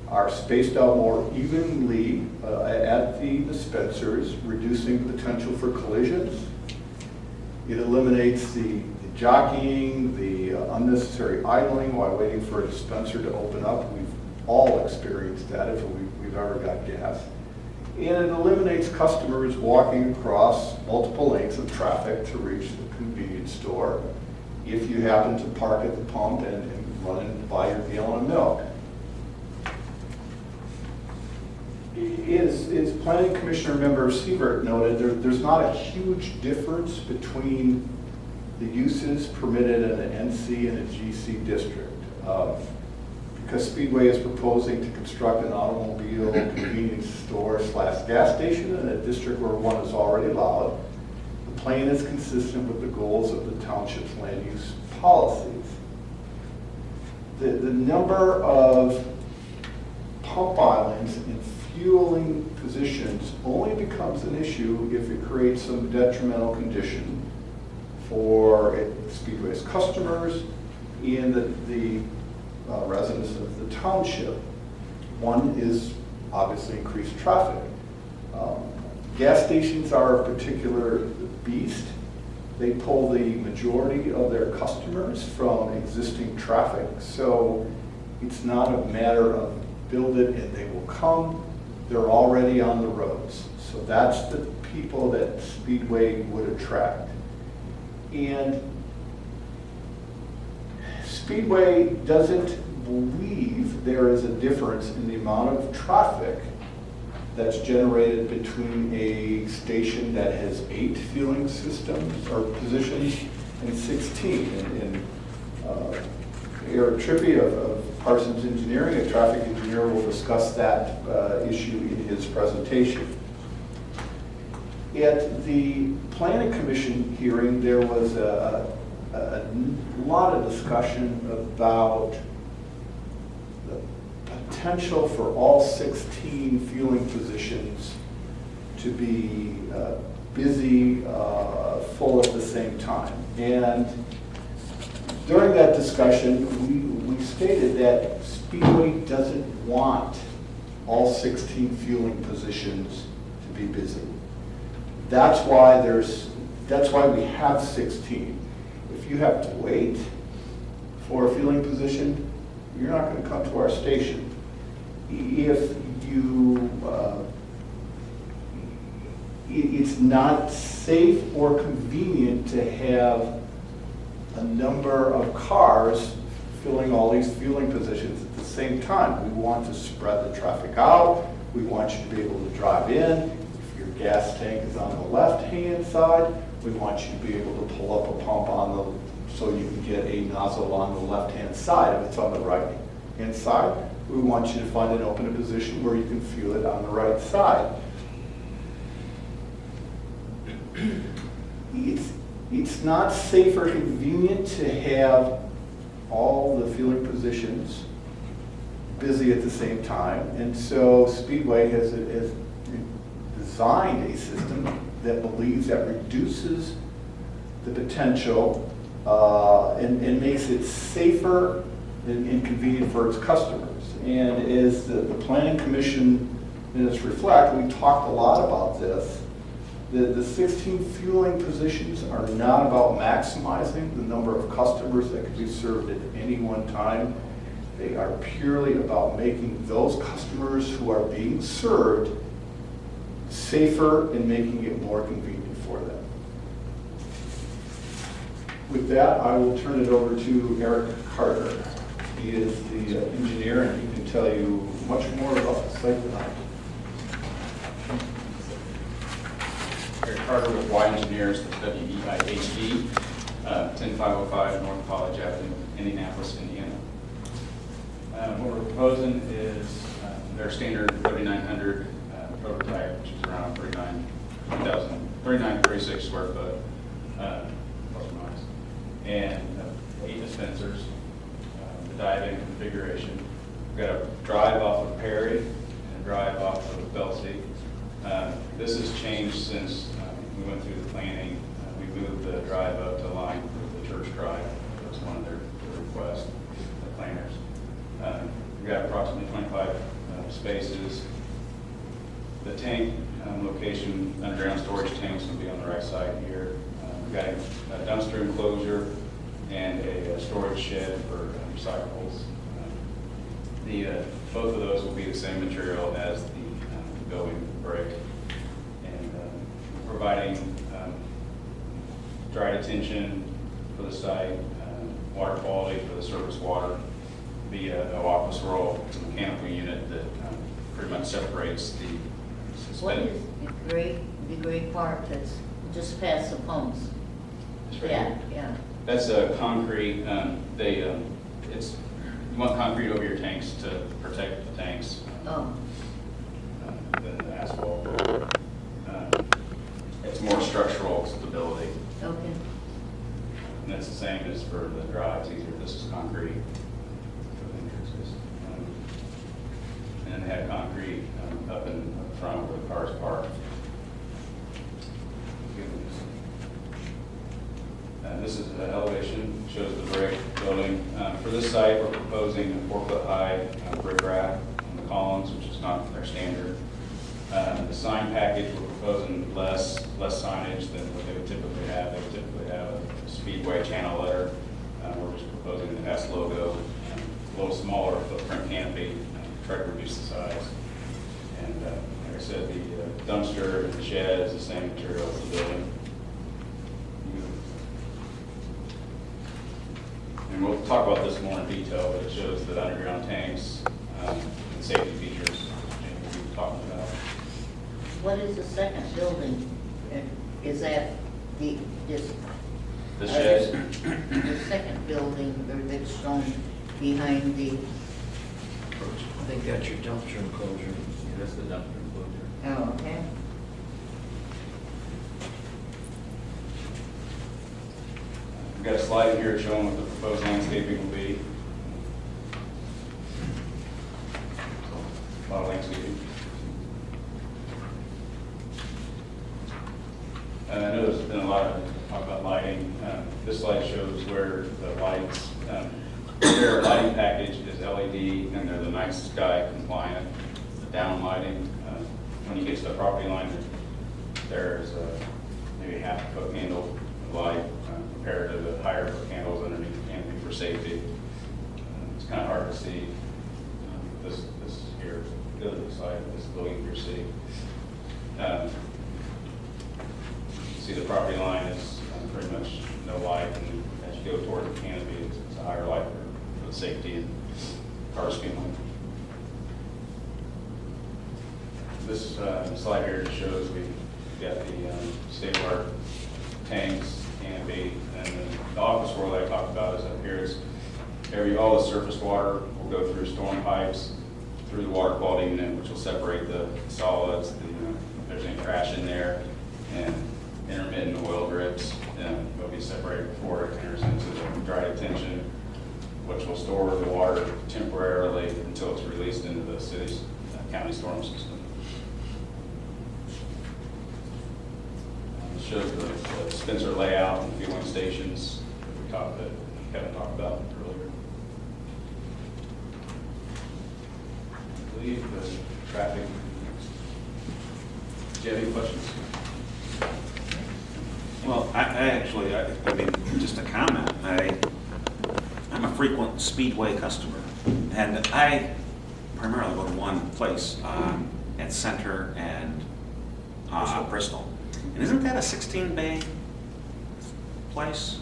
are spaced out more evenly at the dispensers, reducing the potential for collisions. It eliminates the jockeying, the unnecessary idling while waiting for a dispenser to open up. We've all experienced that if we've ever got gas. And it eliminates customers walking across multiple lanes of traffic to reach the convenience store if you happen to park at the pump and run and buy your gallon of milk. As Planning Commissioner Member Siebert noted, there's not a huge difference between the uses permitted in an NC and a GC district. Because Speedway is proposing to construct an automobile convenience store / gas station in a district where one is already allowed, the plan is consistent with the goals of the township's land use policies. The number of pump islands and fueling positions only becomes an issue if it creates some detrimental condition for Speedway's customers and the residents of the township. One is obviously increased traffic. Gas stations are a particular beast. They pull the majority of their customers from existing traffic, so it's not a matter of build it and they will come. They're already on the roads. So that's the people that Speedway would attract. And Speedway doesn't believe there is a difference in the amount of traffic that's generated between a station that has 8 fueling systems or positions and 16. And Eric Trippy of Parsons Engineering, a traffic engineer, will discuss that issue in his presentation. At the Planning Commission hearing, there was a lot of discussion about the potential for all 16 fueling positions to be busy, full at the same time. And during that discussion, we stated that Speedway doesn't want all 16 fueling positions to be busy. That's why we have 16. If you have to wait for a fueling position, you're not going to come to our station. If you, it's not safe or convenient to have a number of cars filling all these fueling positions at the same time. We want to spread the traffic out. We want you to be able to drive in. If your gas tank is on the left-hand side, we want you to be able to pull up a pump so you can get a nozzle on the left-hand side. If it's on the right-hand side, we want you to find an open position where you can fuel it on the right side. It's not safe or convenient to have all the fueling positions busy at the same time, and so Speedway has designed a system that believes that reduces the potential and makes it safer and convenient for its customers. And as the Planning Commission minutes reflect, we talked a lot about this. The 16 fueling positions are not about maximizing the number of customers that can be served at any one time. They are purely about making those customers who are being served safer and making it more convenient for them. With that, I will turn it over to Eric Carter. He is the engineer, and he can tell you much more about the site than I do. Eric Carter with Y Engineers, WEIHD, 10505 North College Avenue, Indianapolis, Indiana. What we're proposing is their standard 3900 prototype, which is around 3936 square foot, plus or minus, and 8 dispensers. The dive-in configuration. We've got a drive off of Perry and a drive off of Belsey. This has changed since we went through the planning. We moved the drive up to line with the church drive. That was one of their requests, the planners. We've got approximately 25 spaces. The tank location, underground storage tanks will be on the right side here. We've got a dumpster enclosure and a storage shed for recyclables. Both of those will be the same material as the building brick, and providing dry detention for the site, water quality for the surface water, via the office roll mechanical unit that pretty much separates the What suspended. is the gray part that's just past the pumps? That's right. Yeah. That's concrete. You want concrete over your tanks to protect the tanks Oh, than the asphalt. It's more structural stability, okay. and that's the same as for the drives. Easier. This is concrete for the entrances, and then they have concrete up in front where the cars park. This is the elevation, shows the brick building. For this site, we're proposing a 4-foot high brick wrap on the columns, which is not their standard. The sign package, we're proposing less signage than what they would typically have. They would typically have a Speedway channel letter. We're just proposing the S logo, a little smaller footprint canopy, try to reduce the size. And like I said, the dumpster and the shed is the same material as the building. And we'll talk about this more in detail, but it shows the underground tanks and safety features Jamie will be talking about. What is the second building? Is that this? The shed, The second building, or that's shown behind the, I think that's your dumpster enclosure. Yeah, that's the dumpster enclosure. oh, okay. we've got a slide here showing what the proposed landscaping will be. A lot of landscaping. I know there's been a lot of talk about lighting. This slide shows where the lights, their lighting package is LED, and they're the night sky compliant. The down lighting, when you get to the property line, there's maybe half a foot candle of light compared to the higher foot candles underneath the canopy for safety. It's kind of hard to see. This here, the other side of this building here, see. See the property line is pretty much no light, and as you go toward the canopy, it's a higher light for the safety and car speeding. This slide here just shows we've got the state-of-the-art tanks, canopy, and the office world I talked about is up here. It's all the surface water will go through storm pipes through the water quality unit, which will separate the solids, if there's any trash in there, and intermittent oil drips, will be separated before it enters into the dry detention, which will store the water temporarily until it's released into the city's county storm system. It shows the dispenser layout and fueling stations that Kevin talked about earlier. I believe the traffic. Do you have any questions? Well, I mean, just a comment. I'm a frequent Speedway customer, And I primarily go to one place at Center and Bristol. And isn't that a 16-bay place?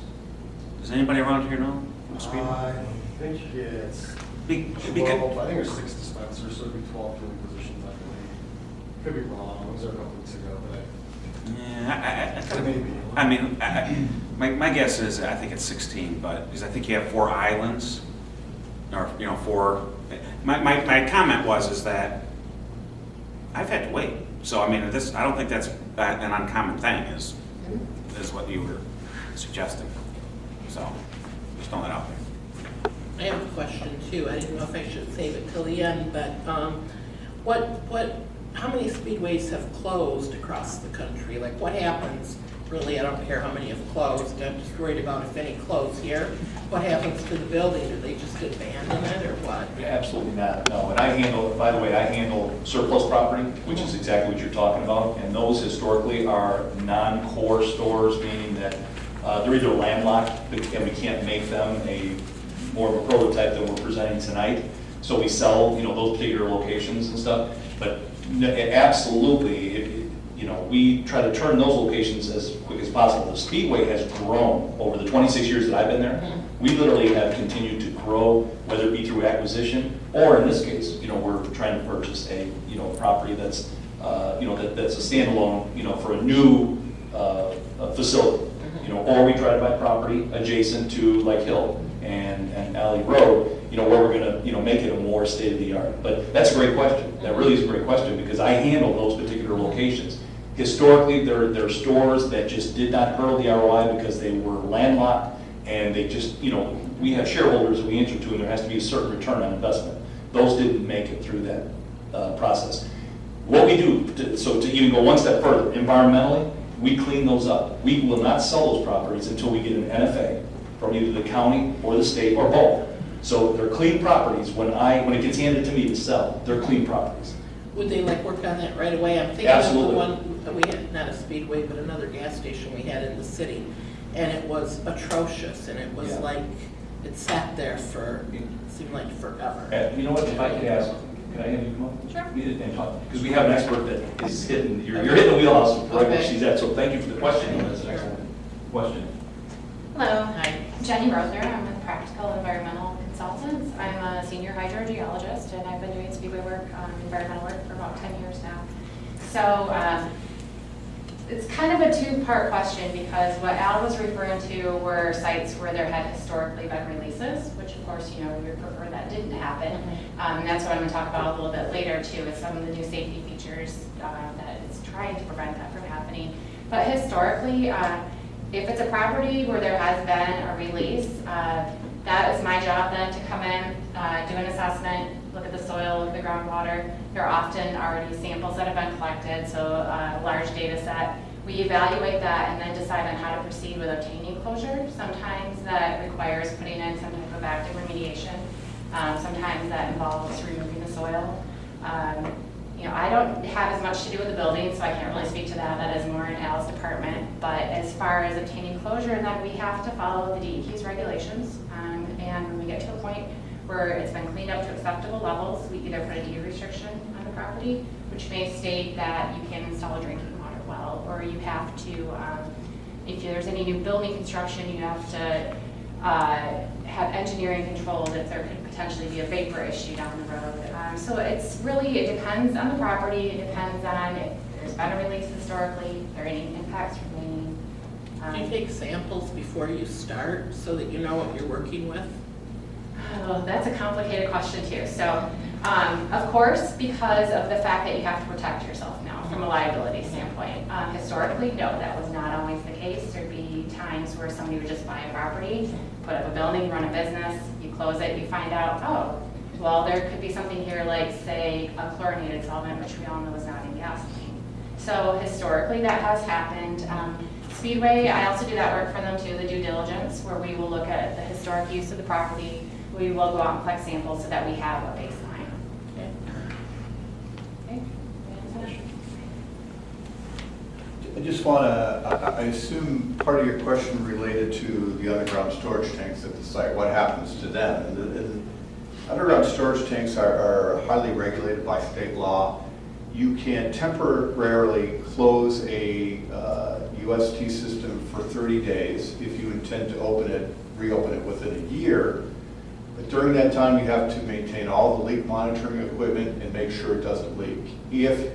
Does anybody around here know? I think it's Because 12, I think there's 6 dispensers, so it'd be 12 filling positions, I believe. Could be wrong, I was there a couple weeks ago, but yeah, maybe. I mean, my guess is I think it's 16, but because I think you have 4 islands, or 4. My comment is that I've had to wait. So I mean, I don't think that's an uncommon thing, is what you were suggesting. So just throwing that out there. I have a question too. I didn't know if I should save it till the end, but how many speedways have closed across the country? Like what happens? Really, I don't care how many have closed. I'm just worried about if any close here. What happens to the building? Do they just abandon it or what? Absolutely not, no. And I handle, by the way, I handle surplus property, which is exactly what you're talking about. And those historically are non-core stores, meaning that they're either landlocked and we can't make them more of a prototype than we're presenting tonight. So we sell, those particular locations and stuff. But absolutely, we try to turn those locations as quick as possible. The Speedway has grown over the 26 years that I've been there. We literally have continued to grow, whether it be through acquisition, or in this case, we're trying to purchase a, property that's, that's a standalone, for a new facility. Or we try to buy property adjacent to Lake Hill and Alley Road, where we're gonna, make it a more state-of-the-art. But that's a great question. That really is a great question, because I handle those particular locations. Historically, there are stores that just did not hurdle the ROI because they were landlocked, and they just, we have shareholders that we enter to, and there has to be a certain return on investment. Those didn't make it through that process. What we do, to even go one step further, environmentally, we clean those up. We will not sell those properties until we get an NFA from either the county or the state or both. So they're clean properties. When it gets handed to me to sell, they're clean properties. Would they work on that right away? I'm thinking Absolutely. of the one that we had, not a Speedway, but another gas station we had in the city. And it was atrocious, and it was it sat there for, it seemed like forever. You know what, if I could ask, can I have you come up? Sure. And talk, because we have an expert that is hitting, you're hitting the wheelhouse right where she's at, so thank you for the question. That's an excellent question. Hello. Hi. Jenny Rosner. I'm with Practical Environmental Consultants. I'm a senior hydrogeologist, and I've been doing speedway work, environmental work for about 10 years now. So it's kind of a two-part question, because what Al was referring to were sites where there had historically been releases, which of course, you prefer that didn't happen. And that's what I'm going to talk about a little bit later too, is some of the new safety features that is trying to prevent that from happening. But historically, if it's a property where there has been a release, that is my job then to come in, do an assessment, look at the soil, look at the groundwater. There are often already samples that have been collected, so a large data set. We evaluate that and then decide on how to proceed with obtaining closure. Sometimes that requires putting in some type of active remediation. Sometimes that involves removing the soil. I don't have as much to do with the building, so I can't really speak to that. That is more in Al's department. But as far as obtaining closure, then we have to follow the DEQ's regulations. And when we get to a point where it's been cleaned up to acceptable levels, we either put a deed restriction on the property, which may state that you can install a drinking water well, or you have to, if there's any new building construction, you have to have engineering controlled if there could potentially be a vapor issue down the road. So it depends on the property, it depends on if there's been a release historically, if there are any impacts remaining. Do you take samples before you start so that you know what you're working with? Oh, that's a complicated question too. So, of course, because of the fact that you have to protect yourself now from a liability standpoint. Historically, no, that was not always the case. There'd be times where somebody would just buy a property, put up a building, run a business, you close it, you find out, oh, well, there could be something here like, say, a chlorinated solvent, which we all know is not in gasoline. So historically, that has happened. Speedway, I also do that work for them too, the due diligence, where we will look at the historic use of the property. We will go out and collect samples so that we have a baseline. Okay. I just want to, I assume part of your question related to the underground storage tanks at the site, what happens to them? Underground storage tanks are highly regulated by state law. You can temporarily close a UST system for 30 days if you intend to reopen it within a year. But during that time, you have to maintain all the leak monitoring equipment and make sure it doesn't leak. If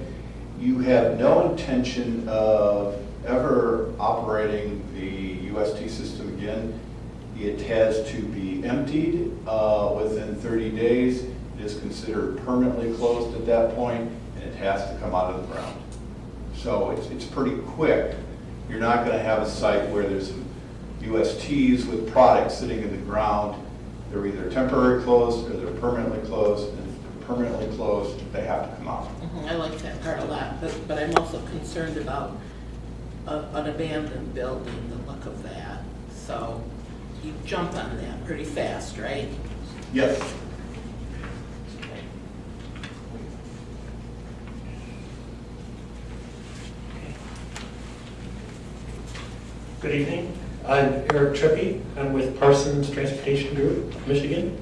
you have no intention of ever operating the UST system again, it has to be emptied within 30 days. It is considered permanently closed at that point, and it has to come out of the ground. So it's pretty quick. You're not going to have a site where there's some USTs with products sitting in the ground. They're either temporarily closed or they're permanently closed. And if they're permanently closed, they have to come out. I like that part a lot, but I'm also concerned about an abandoned building, the look of that. So you jump on that pretty fast, right? Yes. Good evening. I'm Eric Trippy. I'm with Parsons Transportation Group, Michigan,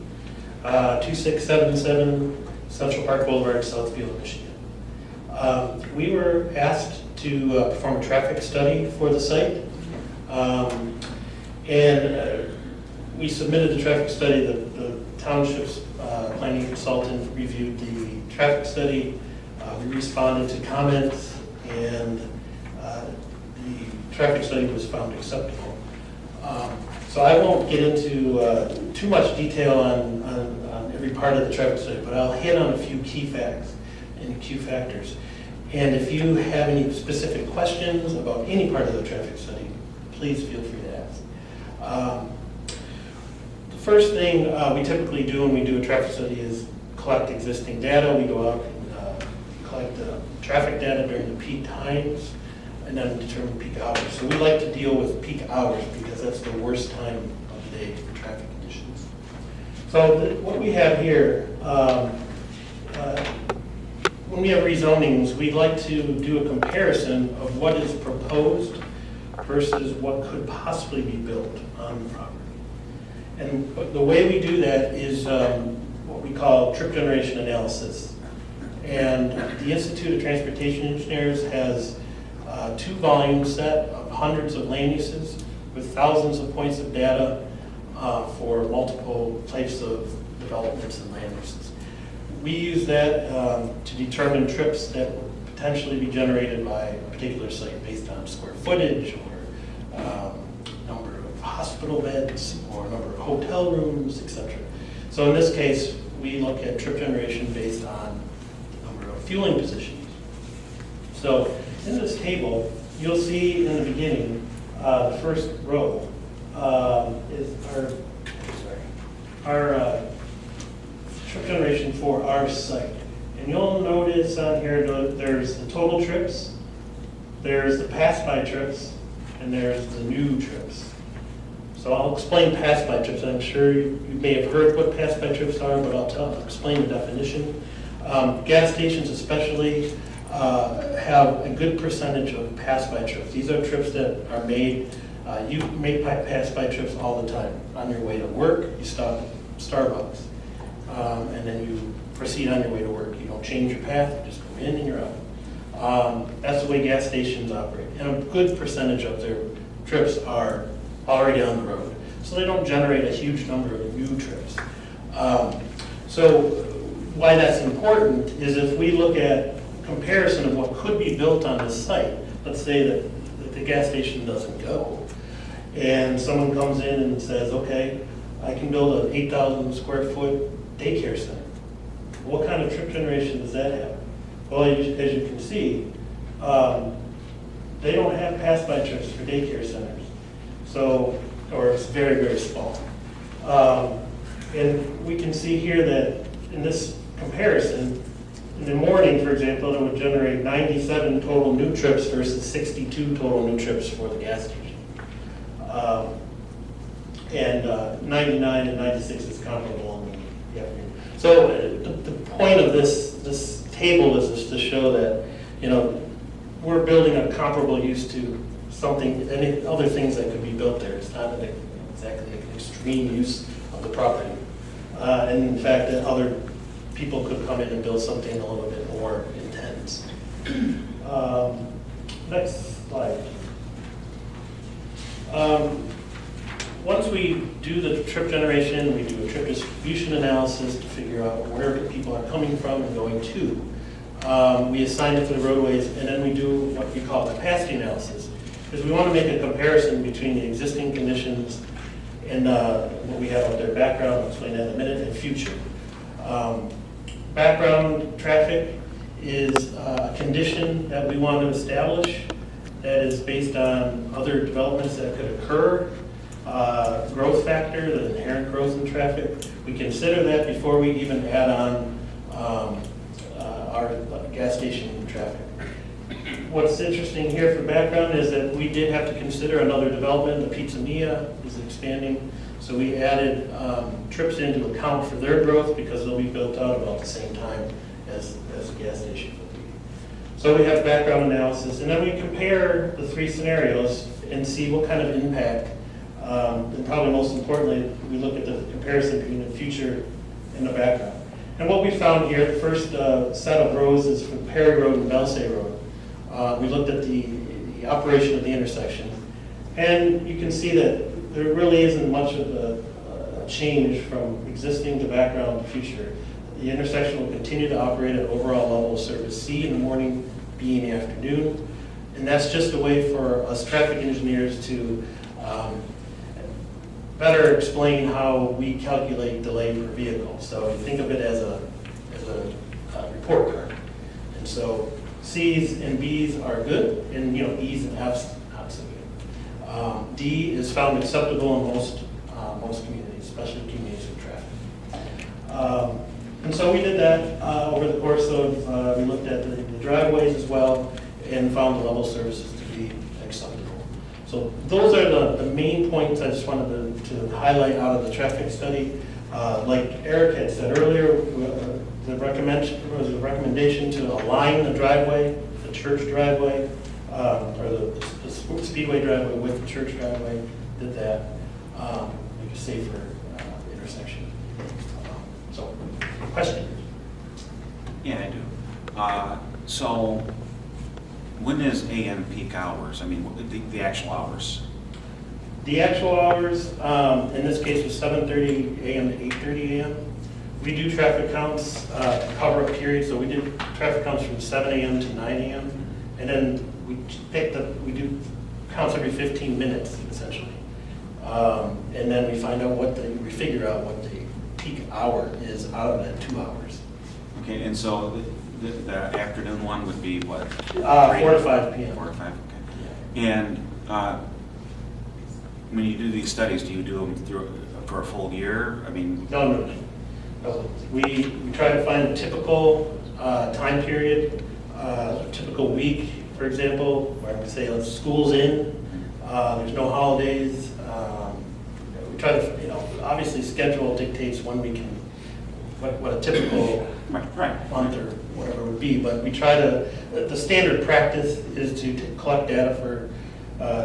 2677 Central Park Boulevard, Southfield, Michigan. We were asked to perform a traffic study for the site, and we submitted the traffic study. The township's planning consultant reviewed the traffic study. We responded to comments, and the traffic study was found acceptable. So I won't get into too much detail on every part of the traffic study, but I'll hit on a few key facts and key factors. And if you have any specific questions about any part of the traffic study, please feel free to ask. The first thing we typically do when we do a traffic study is collect existing data. We go out and collect traffic data during the peak times and then determine peak hours. So we like to deal with peak hours because that's the worst time of the day for traffic conditions. So what we have here, when we have rezonings, we'd like to do a comparison of what is proposed versus what could possibly be built on the property. And the way we do that is what we call trip generation analysis. And the Institute of Transportation Engineers has two volume set of hundreds of land uses with thousands of points of data for multiple types of developments and land uses. We use that to determine trips that would potentially be generated by a particular site based on square footage or number of hospital beds or number of hotel rooms, etc. So in this case, we look at trip generation based on the number of fueling positions. So in this table, you'll see in the beginning, the first row is our trip generation for our site. And you'll notice on here there's the total trips, there's the pass-by trips, and there's the new trips. So I'll explain pass-by trips. I'm sure you may have heard what pass-by trips are, but I'll explain the definition. Gas stations especially have a good percentage of pass-by trips. These are trips that are made, you make pass-by trips all the time. On your way to work, you stop at Starbucks, and then you proceed on your way to work. You don't change your path, you just go in and you're out. That's the way gas stations operate. And a good percentage of their trips are already on the road. So they don't generate a huge number of new trips. So why that's important is if we look at comparison of what could be built on this site, let's say that the gas station doesn't go, and someone comes in and says, okay, I can build an 8,000 square foot daycare center. What kind of trip generation does that have? Well, as you can see, they don't have pass-by trips for daycare centers. So, or it's very, very small. And we can see here that in this comparison, in the morning, for example, it would generate 97 total new trips versus 62 total new trips for the gas station. And 99 and 96 is comparable in the afternoon. So the point of this table is just to show that, you know, we're building a comparable use to something, any other things that could be built there. It's not exactly an extreme use of the property. and in fact, that other people could come in and build something a little bit more intense. Next slide. Once we do the trip generation, we do a trip distribution analysis to figure out where people are coming from and going to. We assign it to the roadways, and then we do what we call capacity analysis, because we want to make a comparison between the existing conditions and what we have out there, background, I'll explain that in a minute, and future. Background traffic is a condition that we want to establish that is based on other developments that could occur, growth factor, the inherent growth in traffic. We consider that before we even add on our gas station traffic. What's interesting here for background is that we did have to consider another development. The Pizza Mia is expanding, so we added trips in to account for their growth because they'll be built out about the same time as the gas station will be. So we have background analysis, and then we compare the three scenarios and see what kind of impact. And probably most importantly, we look at the comparison between the future and the background. And what we found here, the first set of rows is from Perry Road and Belsay Road. We looked at the operation of the intersection, and you can see that there really isn't much of a change from existing to background to future. The intersection will continue to operate at overall level of service C in the morning, B in the afternoon, and that's just a way for us traffic engineers to better explain how we calculate delay per vehicle. So think of it as a report card. And so C's and B's are good, and E's and F's not so good. D is found acceptable in most communities, especially communities with traffic. And so we did that over the course of, we looked at the driveways as well and found the level of services to be acceptable. So those are the main points I just wanted to highlight out of the traffic study. Like Eric had said earlier, the recommendation to align the driveway, the church driveway, or the speedway driveway with the church driveway, did that, make a safer intersection. So, question? Yeah, I do. So, when is AM peak hours? I mean, the actual hours? The actual hours, in this case, was 7:30 a.m. to 8:30 a.m. We do traffic counts to cover a period, so we did traffic counts from 7 a.m. to 9 a.m. And then we do counts every 15 minutes, essentially. And then we find out we figure out what the peak hour is out of that 2 hours. Okay, and so the afternoon one would be what? 4 to 5 p.m. 4 to 5, okay. And when you do these studies, do you do them for a full year? I mean, No. We try to find a typical time period, a typical week, for example, where we say school's in, there's no holidays. We try to, obviously schedule dictates when we can, what a typical month or whatever would be, but we try to, the standard practice is to collect data for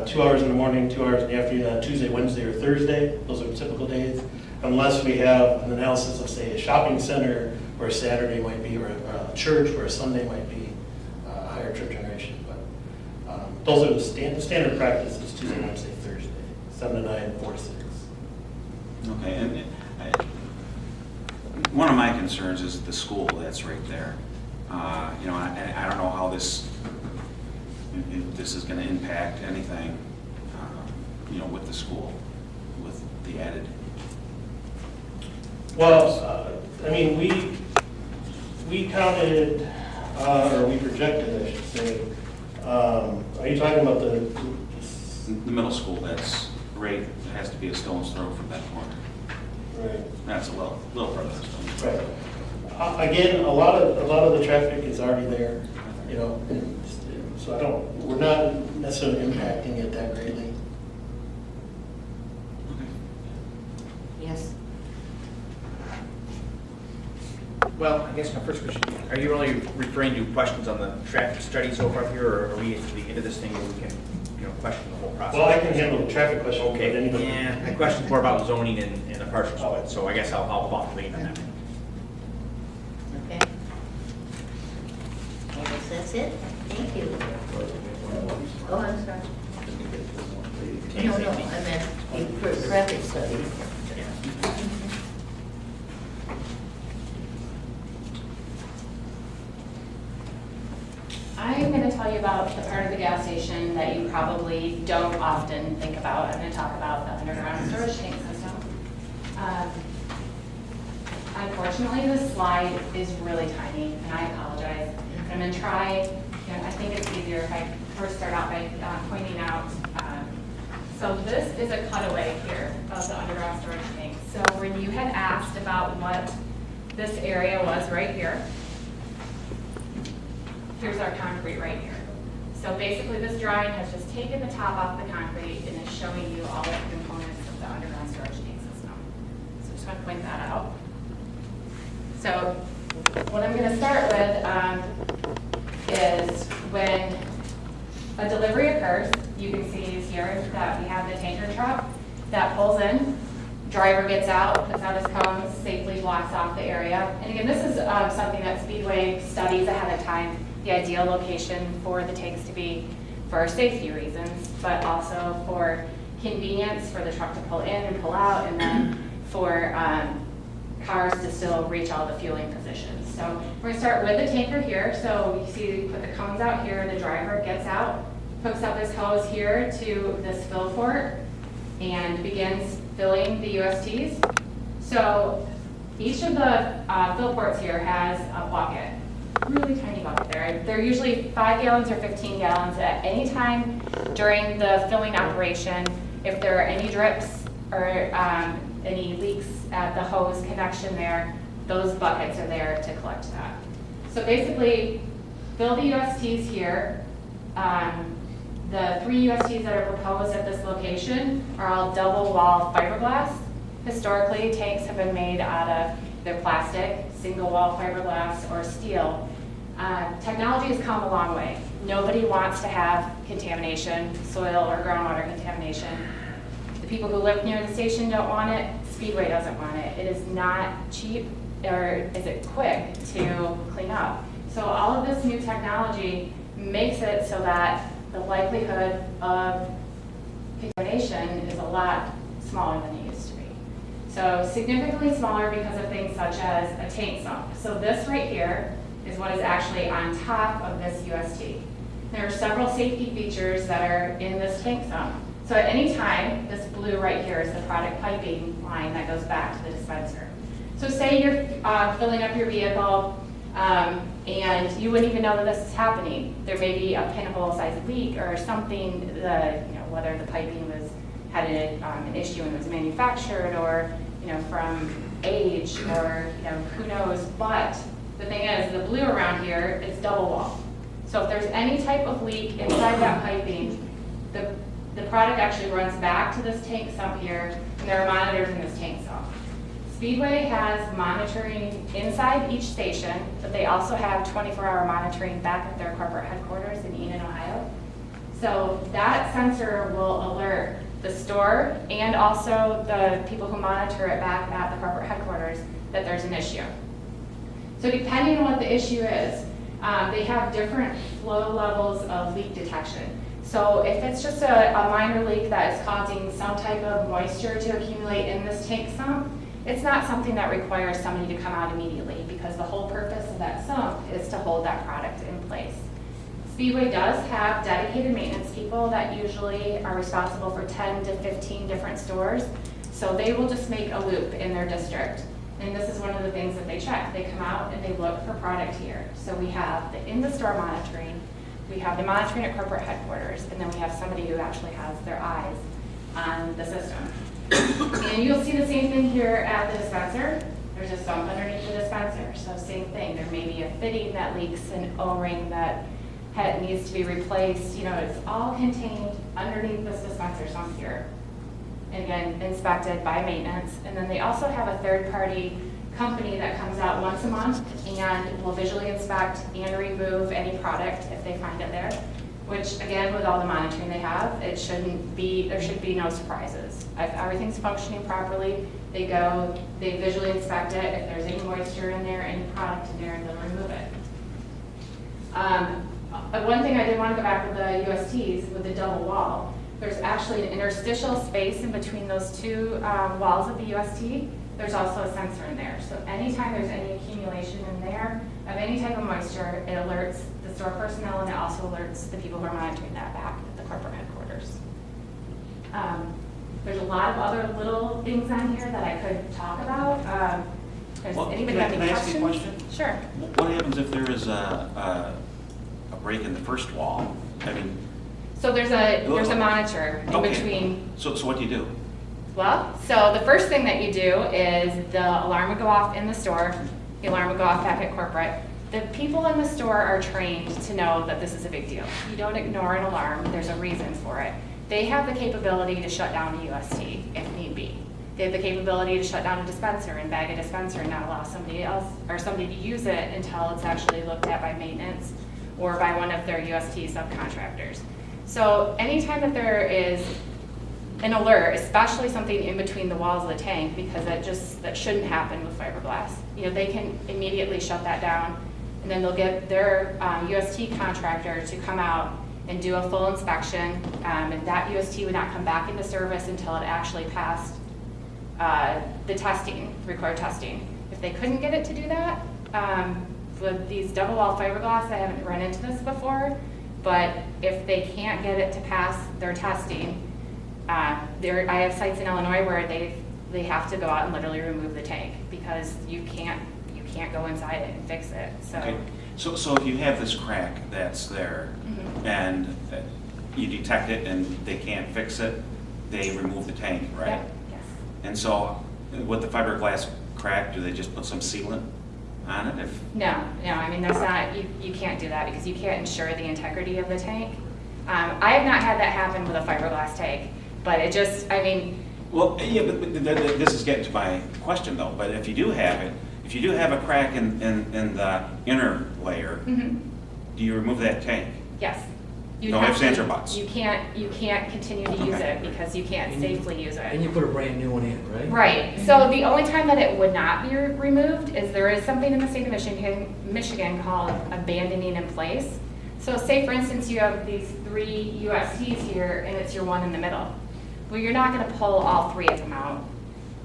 2 hours in the morning, 2 hours in the afternoon, on Tuesday, Wednesday, or Thursday. Those are typical days, unless we have an analysis of, say, a shopping center where a Saturday might be, or a church where a Sunday might be a higher trip generation. But those are the standard practices: Tuesday, Wednesday, Thursday, 7 to 9, 4 to 6. okay, and one of my concerns is the school that's right there. I don't know how if this is going to impact anything, with the school, with the added. Well, we counted, or we projected, I should say. Are you talking about The middle school, that's right, has to be a stone's throw from that corner. Right. That's a little further. Right. Again, a lot of the traffic is already there, and so we're not necessarily impacting it that greatly. Yes. Well, I guess my first question, are you only referring to questions on the traffic study so far here, or are we at the end of this thing where we can, question the whole process. Well, I can handle the traffic question. but Okay, anybody- and my question's more about zoning and the partial split, so I guess I'll off lean on that. Okay. I guess that's it. Thank you. Oh, I'm sorry. No, I meant for traffic study. I'm going to tell you about the part of the gas station that you probably don't often think about. I'm going to talk about the underground storage tank system. Unfortunately, this slide is really tiny, and I apologize. I'm going to try, I think it's easier if I first start out by pointing out. So this is a cutaway here of the underground storage tank. So when you had asked about what this area was right here, here's our concrete right here. So basically this drawing has just taken the top off the concrete and is showing you all the components of the underground storage tank system. So just want to point that out. So what I'm going to start with is when a delivery occurs, you can see here that we have the tanker truck that pulls in, driver gets out, puts out his cones, safely blocks off the area. And again, this is something that Speedway studies ahead of time, the ideal location for the tanks to be for safety reasons, but also for convenience for the truck to pull in and pull out, and then for cars to still reach all the fueling positions. So we're gonna start with the tanker here. So you see we put the cones out here, the driver gets out, hooks up his hose here to this fill port and begins filling the USTs. So each of the fill ports here has a bucket, really tiny bucket there. They're usually 5 gallons or 15 gallons at any time during the filling operation. If there are any drips or any leaks at the hose connection there, those buckets are there to collect that. So basically, fill the USTs here. The 3 USTs that are proposed at this location are all double wall fiberglass. Historically, tanks have been made out of either plastic, single wall fiberglass, or steel. Technology has come a long way. Nobody wants to have contamination, soil or groundwater contamination. The people who live near the station don't want it. Speedway doesn't want it. It is not cheap, or is it quick to clean up. So all of this new technology makes it so that the likelihood of contamination is a lot smaller than it used to be. So significantly smaller because of things such as a tank sump. So this right here is what is actually on top of this UST. There are several safety features that are in this tank sump. So at any time, this blue right here is the product piping line that goes back to the dispenser. So say you're filling up your vehicle and you wouldn't even know that this is happening. There may be a pinhole sized leak or something that, whether the piping had an issue and was manufactured, or from age, or who knows. But the thing is, the blue around here is double wall. So if there's any type of leak inside that piping, the product actually runs back to this tank sump here, and there are monitors in this tank sump. Speedway has monitoring inside each station, but they also have 24-hour monitoring back at their corporate headquarters in Enid, Ohio. So that sensor will alert the store and also the people who monitor it back at the corporate headquarters that there's an issue. So depending on what the issue is, they have different flow levels of leak detection. So if it's just a minor leak that is causing some type of moisture to accumulate in this tank sump, it's not something that requires somebody to come out immediately, because the whole purpose of that sump is to hold that product in place. Speedway does have dedicated maintenance people that usually are responsible for 10 to 15 different stores. So they will just make a loop in their district. And this is one of the things that they check. They come out and they look for product here. So we have the in-the-store monitoring, we have the monitoring at corporate headquarters, and then we have somebody who actually has their eyes on the system. And you'll see the same thing here at the dispenser. There's a sump underneath the dispenser. So same thing, there may be a fitting that leaks, an O-ring that needs to be replaced. It's all contained underneath this dispenser sump here. And again, inspected by maintenance. And then they also have a third-party company that comes out once a month and will visually inspect and remove any product if they find it there. which again, with all the monitoring they have, there should be no surprises. If everything's functioning properly, they go, they visually inspect it. If there's any moisture in there, any product in there, they'll remove it. One thing I did want to go back with the USTs, with the double wall, there's actually an interstitial space in between those two walls of the UST. There's also a sensor in there. So anytime there's any accumulation in there of any type of moisture, it alerts the store personnel, and it also alerts the people who are monitoring that back at the corporate headquarters. There's a lot of other little things on here that I could talk about. Does Well, anybody can I- have any can I ask you a questions? question? Sure. What happens if there is a break in the first wall? I mean, So there's a monitor in okay. between. So what do you do? Well, so the first thing that you do is the alarm would go off in the store, the alarm would go off back at corporate. The people in the store are trained to know that this is a big deal. You don't ignore an alarm, there's a reason for it. They have the capability to shut down a UST if need be. They have the capability to shut down a dispenser and bag a dispenser and not allow somebody else or somebody to use it until it's actually looked at by maintenance or by one of their UST subcontractors. So anytime that there is an alert, especially something in between the walls of the tank, because that shouldn't happen with fiberglass. You know, they can immediately shut that down, and then they'll get their UST contractor to come out and do a full inspection, and that UST would not come back into service until it actually passed the testing, required testing. If they couldn't get it to do that, with these double wall fiberglass, I haven't run into this before, but if they can't get it to pass their testing, I have sites in Illinois where they have to go out and literally remove the tank because you can't go inside it and fix it. So, Okay. So if you have this crack that's there and you detect it and they can't fix it, they remove the tank, right? yeah, yes. And so with the fiberglass crack, do they just put some sealant on it? No, I mean, that's not, you can't do that because you can't ensure the integrity of the tank. I have not had that happen with a fiberglass tank, but it just, I mean. Well, yeah, but this is getting to my question though, but if you do have it, if you do have a crack in the inner layer, do you remove that tank? Yes. You'd No have ifs, to- ands, or buts? You can't continue to use Okay. it because you can't safely use it. And you put a brand new one in, right? Right, so the only time that it would not be removed is there is something in the state of Michigan called abandoning in place. So say for instance you have these 3 USTs here and it's your one in the middle. Well, you're not gonna pull all 3 of them out.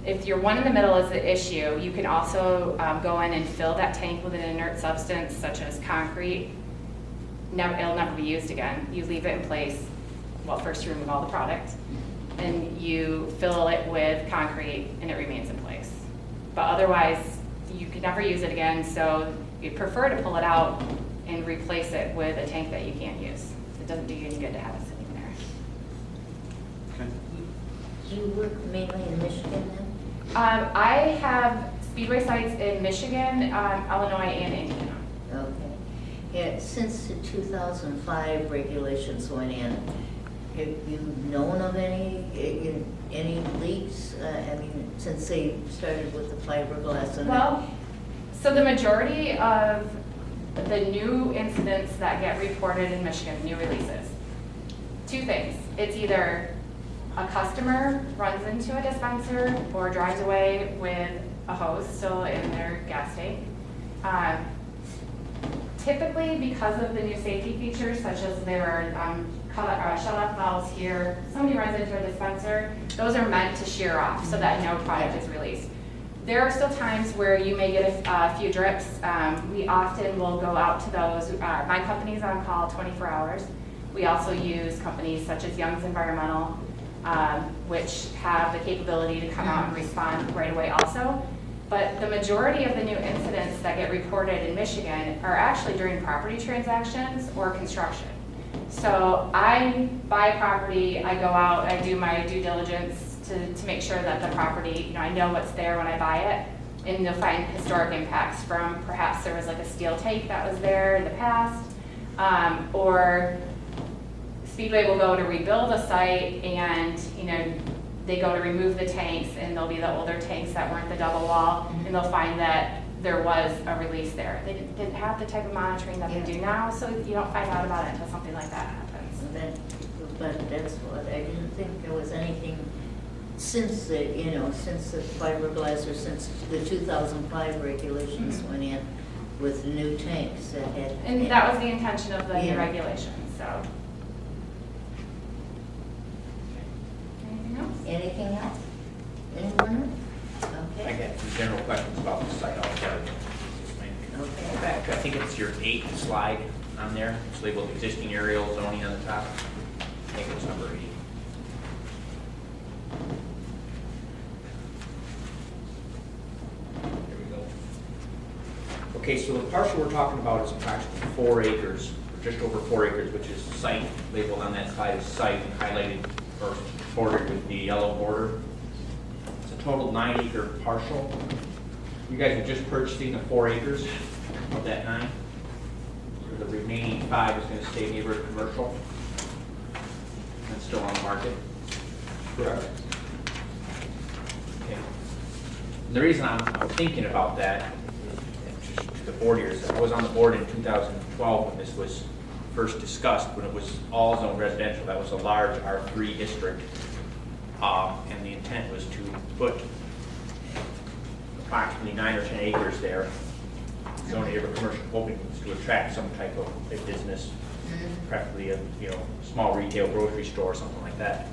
If your one in the middle is the issue, you can also go in and fill that tank with an inert substance such as concrete. It'll never be used again. You leave it in place. Well, first you remove all the product, and you fill it with concrete, and it remains in place. But otherwise, you could never use it again, so you'd prefer to pull it out and replace it with a tank that you can't use. It doesn't do you any good to have it sitting there. Okay. Do you work mainly in Michigan then? I have Speedway sites in Michigan, Illinois, and Indiana. Okay. Yeah, since the 2005 regulations went in, have you known of any leaks? I mean, since they started with the fiberglass and Well, so the majority of the new incidents that get reported in Michigan, new releases, 2 things. It's either a customer runs into a dispenser or drives away with a hose still in their gas tank. Typically, because of the new safety features, such as there are shut-off valves here, somebody runs into a dispenser, those are meant to shear off so that no product is released. There are still times where you may get a few drips. We often will go out to those. My company's on call 24 hours. We also use companies such as Young's Environmental, which have the capability to come out and respond right away also. But the majority of the new incidents that get reported in Michigan are actually during property transactions or construction. So I buy a property, I go out, I do my due diligence to make sure that the property, I know what's there when I buy it, and you'll find historic impacts from perhaps there was like a steel tank that was there in the past, or Speedway will go to rebuild a site and, they go to remove the tanks and there'll be the older tanks that weren't the double wall, and they'll find that there was a release there. They didn't have the type of monitoring that they do now, so you don't find out about it until something like that happens. But that's what, I didn't think there was anything since since the fiberglass or since the 2005 regulations went in with new tanks that had. And that was the intention of the new Yeah. regulations, so. Anything else? Anything else? Anyone? I Okay. got some general questions about the site. I'll start. Go Okay. back, I think it's your 8th slide on there. It's labeled existing aerial zoning on the top. I think it's number 8. There we go. Okay, so the parcel we're talking about is approximately 4 acres, or just over 4 acres, which is site, labeled on that slide as site, and highlighted or bordered with the yellow border. It's a total 9-acre parcel. You guys are just purchasing the 4 acres of that 9. So the remaining 5 is gonna stay neighborhood commercial. And still on the market. Correct. Okay. And the reason I'm thinking about that, and just to the board here, is I was on the board in 2012 when this was first discussed, when it was all zone residential. That was a large R3 district. And the intent was to put approximately 9 or 10 acres there, zone neighborhood commercial, hoping to attract some type of a business, preferably a small retail grocery store or something like that.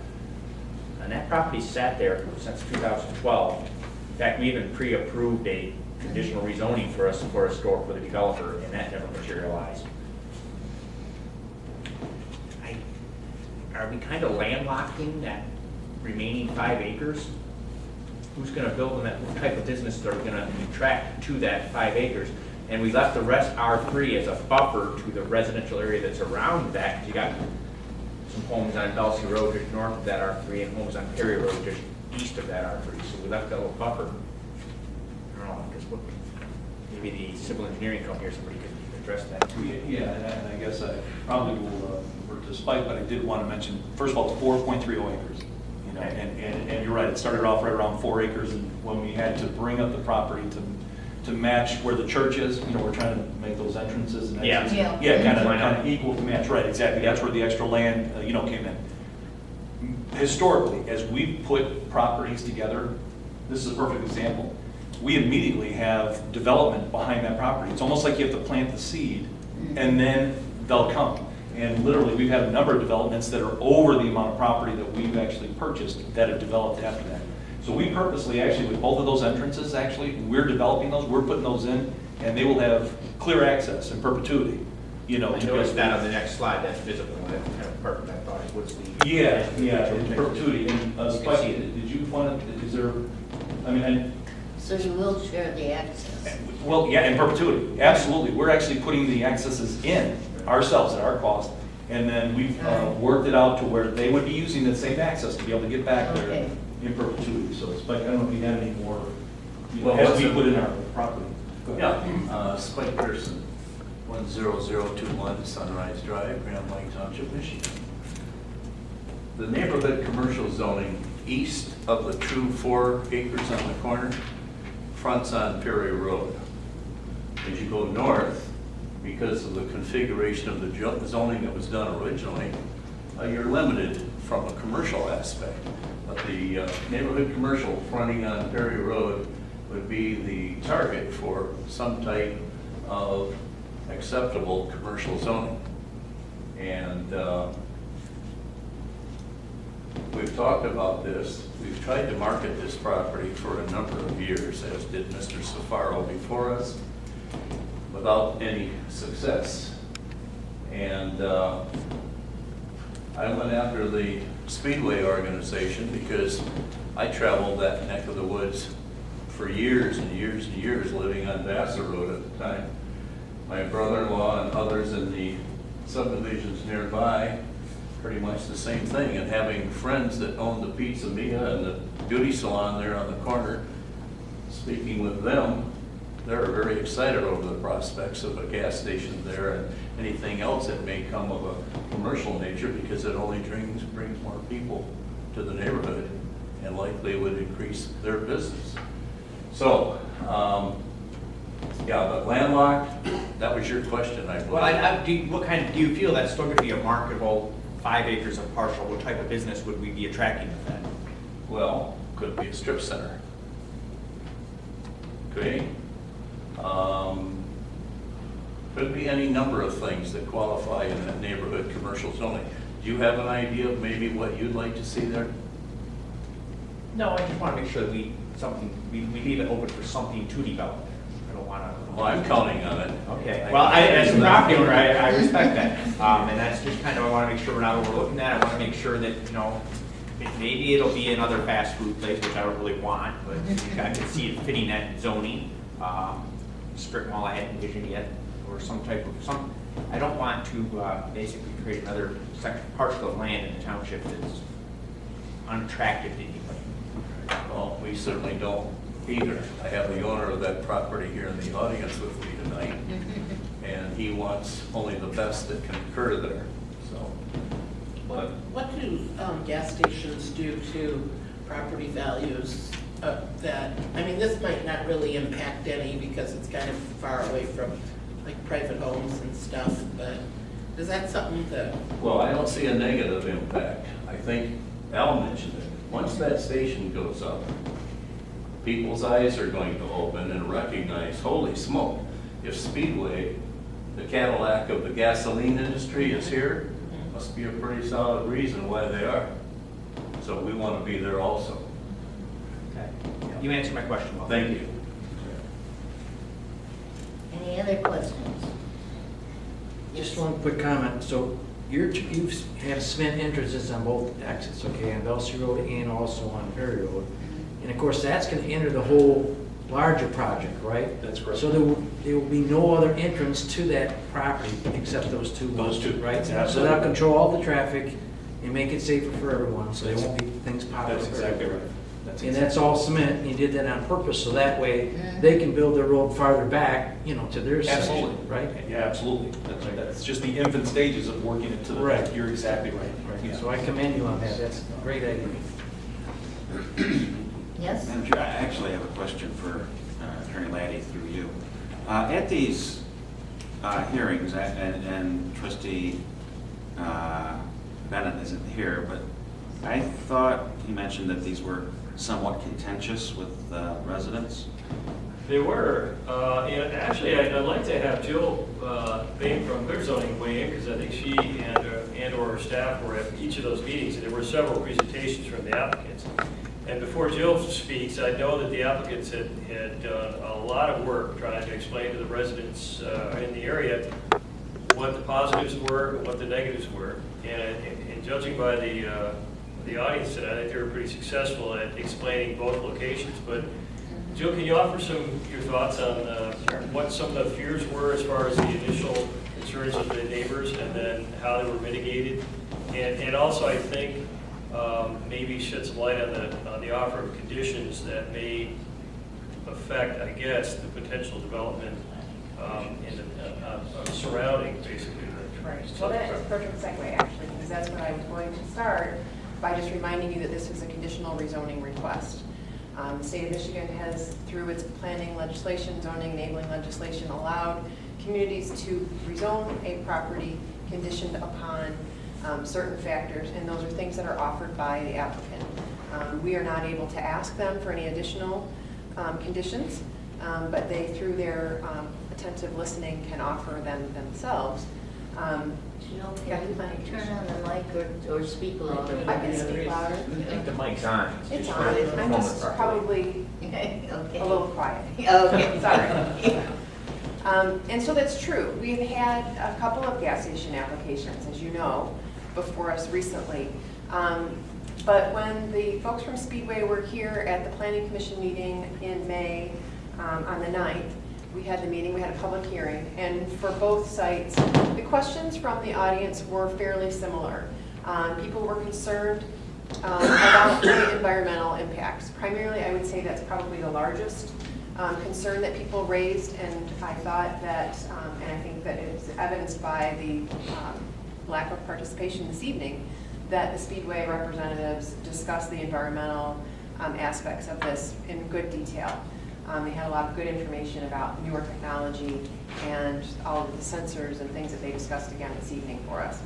And that property sat there since 2012. In fact, we even pre-approved a conditional rezoning for a store for the developer, and that never materialized. Are we kind of landlocking that remaining 5 acres? Who's going to build in that, what type of business are going to attract to that 5 acres? And we left the rest R3 as a buffer to the residential area that's around that, because you got some homes on Dulcie Road just north of that R3 and homes on Perry Road just east of that R3. So we left that little buffer. I don't know, maybe the civil engineering company or somebody could address that. Yeah, and I guess I probably will revert to Spike, but I did want to mention, first of all, it's 4.30 acres. And you're right, it started off right around 4 acres, and when we had to bring up the property to match where the church is, we're trying to make those entrances and exits. Yeah. Kind of equal to match, right, exactly. That's where the extra land, came in. Historically, as we put properties together, this is a perfect example. We immediately have development behind that property. It's almost like you have to plant the seed, and then they'll come. And literally, we've had a number of developments that are over the amount of property that we've actually purchased that have developed after that. So we purposely, actually, with both of those entrances, actually, we're developing those, we're putting those in, and they will have clear access in perpetuity. I noticed that on the next slide, that's visible, and that's kind of perfect, I thought it was the. Yeah, in perpetuity. And Spike, did you want to, is there, So you will share the access? well, yeah, in perpetuity, absolutely. We're actually putting the accesses in ourselves at our cost, and then we've worked it out to where they would be using the same access to be able to get back there in perpetuity. So Spike, I don't know if you had any more, as we put in our property. Yeah, Spike Pearson, 10021 Sunrise Drive, Grand Blanc Township, Michigan. The neighborhood commercial zoning east of the true 4 acres on the corner fronts on Perry Road. As you go north, because of the configuration of the zoning that was done originally, you're limited from a commercial aspect. But the neighborhood commercial fronting on Perry Road would be the target for some type of acceptable commercial zoning. And we've talked about this. We've tried to market this property for a number of years, as did Mr. Safaro before us, without any success. And I went after the Speedway organization because I traveled that neck of the woods for years and years and years, living on Vassar Road at the time. My brother-in-law and others in the subdivisions nearby, pretty much the same thing. And having friends that owned the Pizza Mia and the beauty salon there on the corner, speaking with them, they're very excited over the prospects of a gas station there and anything else that may come of a commercial nature, because it only brings more people to the neighborhood and likely would increase their business. So, yeah, but landlocked, that was your question, I believe. Well, do you feel that's still going to be a marketable 5 acres of partial, what type of business would we be attracting with that? Well, could be a strip center. Okay? Could be any number of things that qualify in that neighborhood commercial zoning. Do you have an idea of maybe what you'd like to see there? No, I just want to make sure that we leave it open for something to develop there. I don't want to. Well, I'm counting on it. Okay, well, as a property owner, I respect that. And that's just kind of, I want to make sure we're not overlooking that. I want to make sure that, you know, maybe it'll be another fast food place, which I don't really want, but I can see it fitting that zoning. Strip mall I hadn't envisioned yet, or some type of, I don't want to basically create another section, parcel of land in the township that's unattractive to anybody. Well, we certainly don't either. I have the owner of that property here in the audience with me tonight, and he wants only the best that can occur there, so. What do gas stations do to property values that, I mean, this might not really impact any because it's kind of far away from like private homes and stuff, but is that something that? Well, I don't see a negative impact. I think Al mentioned it. Once that station goes up, people's eyes are going to open and recognize, holy smoke, if Speedway, the Cadillac of the gasoline industry, is here, must be a pretty solid reason why they are. So we want to be there also. Okay. You answered my question well. Thank you. Any other questions? Just one quick comment. So you have cement entrances on both exits, okay, on Belsey Road and also on Perry Road. And of course, that's going to enter the whole larger project, right? That's correct. So there will be no other entrance to that property except those two. Those two, right? absolutely. So that'll control all the traffic and make it safer for everyone, so there won't be things popping up. That's exactly right. And that's all cement, and you did that on purpose, so that way they can build their road farther back, you know, to their section, Absolutely. right? Yeah, absolutely. That's just the infant stages of working it to the, Right. You're exactly right. Yeah. So I commend you on that, that's a great idea. Yes? Madam Chair, I actually have a question for Attorney Laddie through you. At these hearings, and Trustee Bennett isn't here, but I thought he mentioned that these were somewhat contentious with residents. They were, and actually, I'd like to have Jill Bain from Clear Zoning weigh in, because I think she and or her staff were at each of those meetings, and there were several presentations from the applicants. And before Jill speaks, I know that the applicants had done a lot of work trying to explain to the residents in the area what the positives were and what the negatives were. And judging by the audience tonight, I think they were pretty successful at explaining both locations. But Jill, can you offer your thoughts on what some of the fears were as far as the initial concerns of the neighbors, and then how they were mitigated? And also, I think maybe shed some light on the offer of conditions that may affect, I guess, the potential development in the surrounding, basically. Right. Well, that is a perfect segue, actually, because that's what I was going to start by just reminding you that this is a conditional rezoning request. The state of Michigan has, through its planning legislation, zoning enabling legislation, allowed communities to rezone a property conditioned upon certain factors, and those are things that are offered by the applicant. We are not able to ask them for any additional conditions, but they, through their attentive listening, can offer them themselves. Jill, can you turn on the mic or speak louder? I can speak louder. I think the mic's on. It's on. I'm just probably Okay. a little quiet. Okay. Sorry. And so that's true. We've had a couple of gas station applications, as you know, before us recently. But when the folks from Speedway were here at the Planning Commission meeting in May on the 9th, we had the meeting, we had a public hearing, and for both sites, the questions from the audience were fairly similar. People were concerned about the environmental impacts. Primarily, I would say that's probably the largest concern that people raised, and I thought that, and I think that it's evidenced by the lack of participation this evening, that the Speedway representatives discussed the environmental aspects of this in good detail. They had a lot of good information about newer technology and all of the sensors and things that they discussed again this evening for us.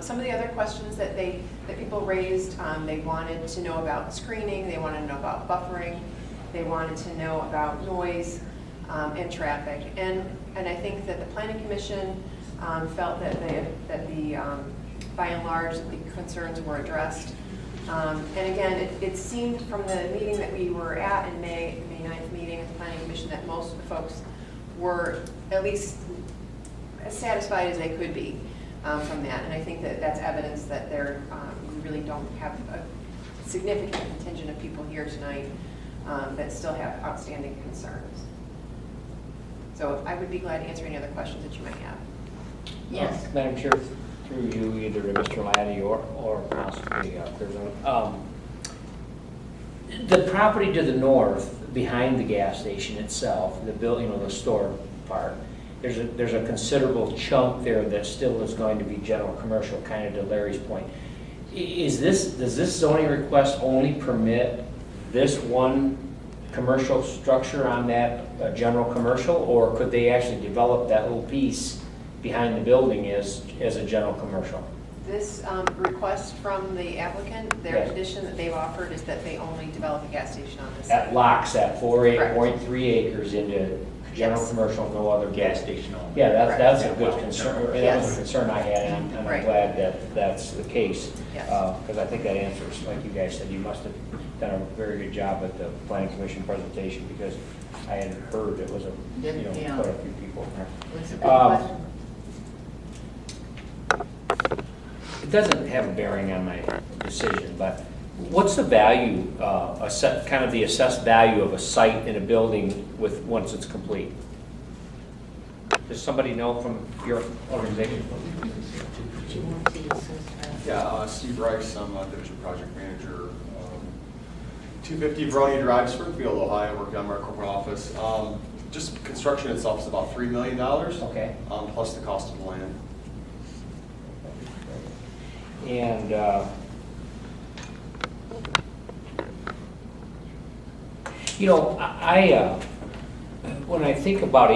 Some of the other questions that people raised, they wanted to know about screening, they wanted to know about buffering, they wanted to know about noise and traffic. And I think that the Planning Commission felt that by and large, the concerns were addressed. And again, it seemed from the meeting that we were at in May 9th meeting of the Planning Commission that most of the folks were at least as satisfied as they could be from that. And I think that that's evidence that we really don't have a significant contingent of people here tonight that still have outstanding concerns. So I would be glad to answer any other questions that you might have. Yes. Madam Chair, through you, either to Mr. Laddie or possibly Curzon. The property to the north, behind the gas station itself, the building, the store part, there's a considerable chunk there that still is going to be general commercial, kind of to Larry's point. Does this zoning request only permit this one commercial structure on that general commercial, or could they actually develop that little piece behind the building as a general commercial? This request from the applicant, their Yes. condition that they've offered is that they only develop a gas station on this That site. locks that Correct. 4.3 acres into general Yes. commercial, no other Gas gas. station only. Yeah, that's a Correct. good concern, that was Yes. a concern I had, and I'm Right. glad that that's the case. Yes. Because I think that answers, like you guys said, you must have done a very good job at the planning commission presentation, because I had heard it was Yeah. quite a few people there. What's a good question? It doesn't have a bearing on my decision, but what's the value, kind of the assessed value of a site in a building once it's complete? Does somebody know from your organization? Do you want to see this? Yeah, Steve Rice, I'm a division project manager. 250 Verona Drive, Springfield, Ohio, working on our corporate office. Just construction itself is about $3 million. Okay. Plus the cost of the land. And I when I think about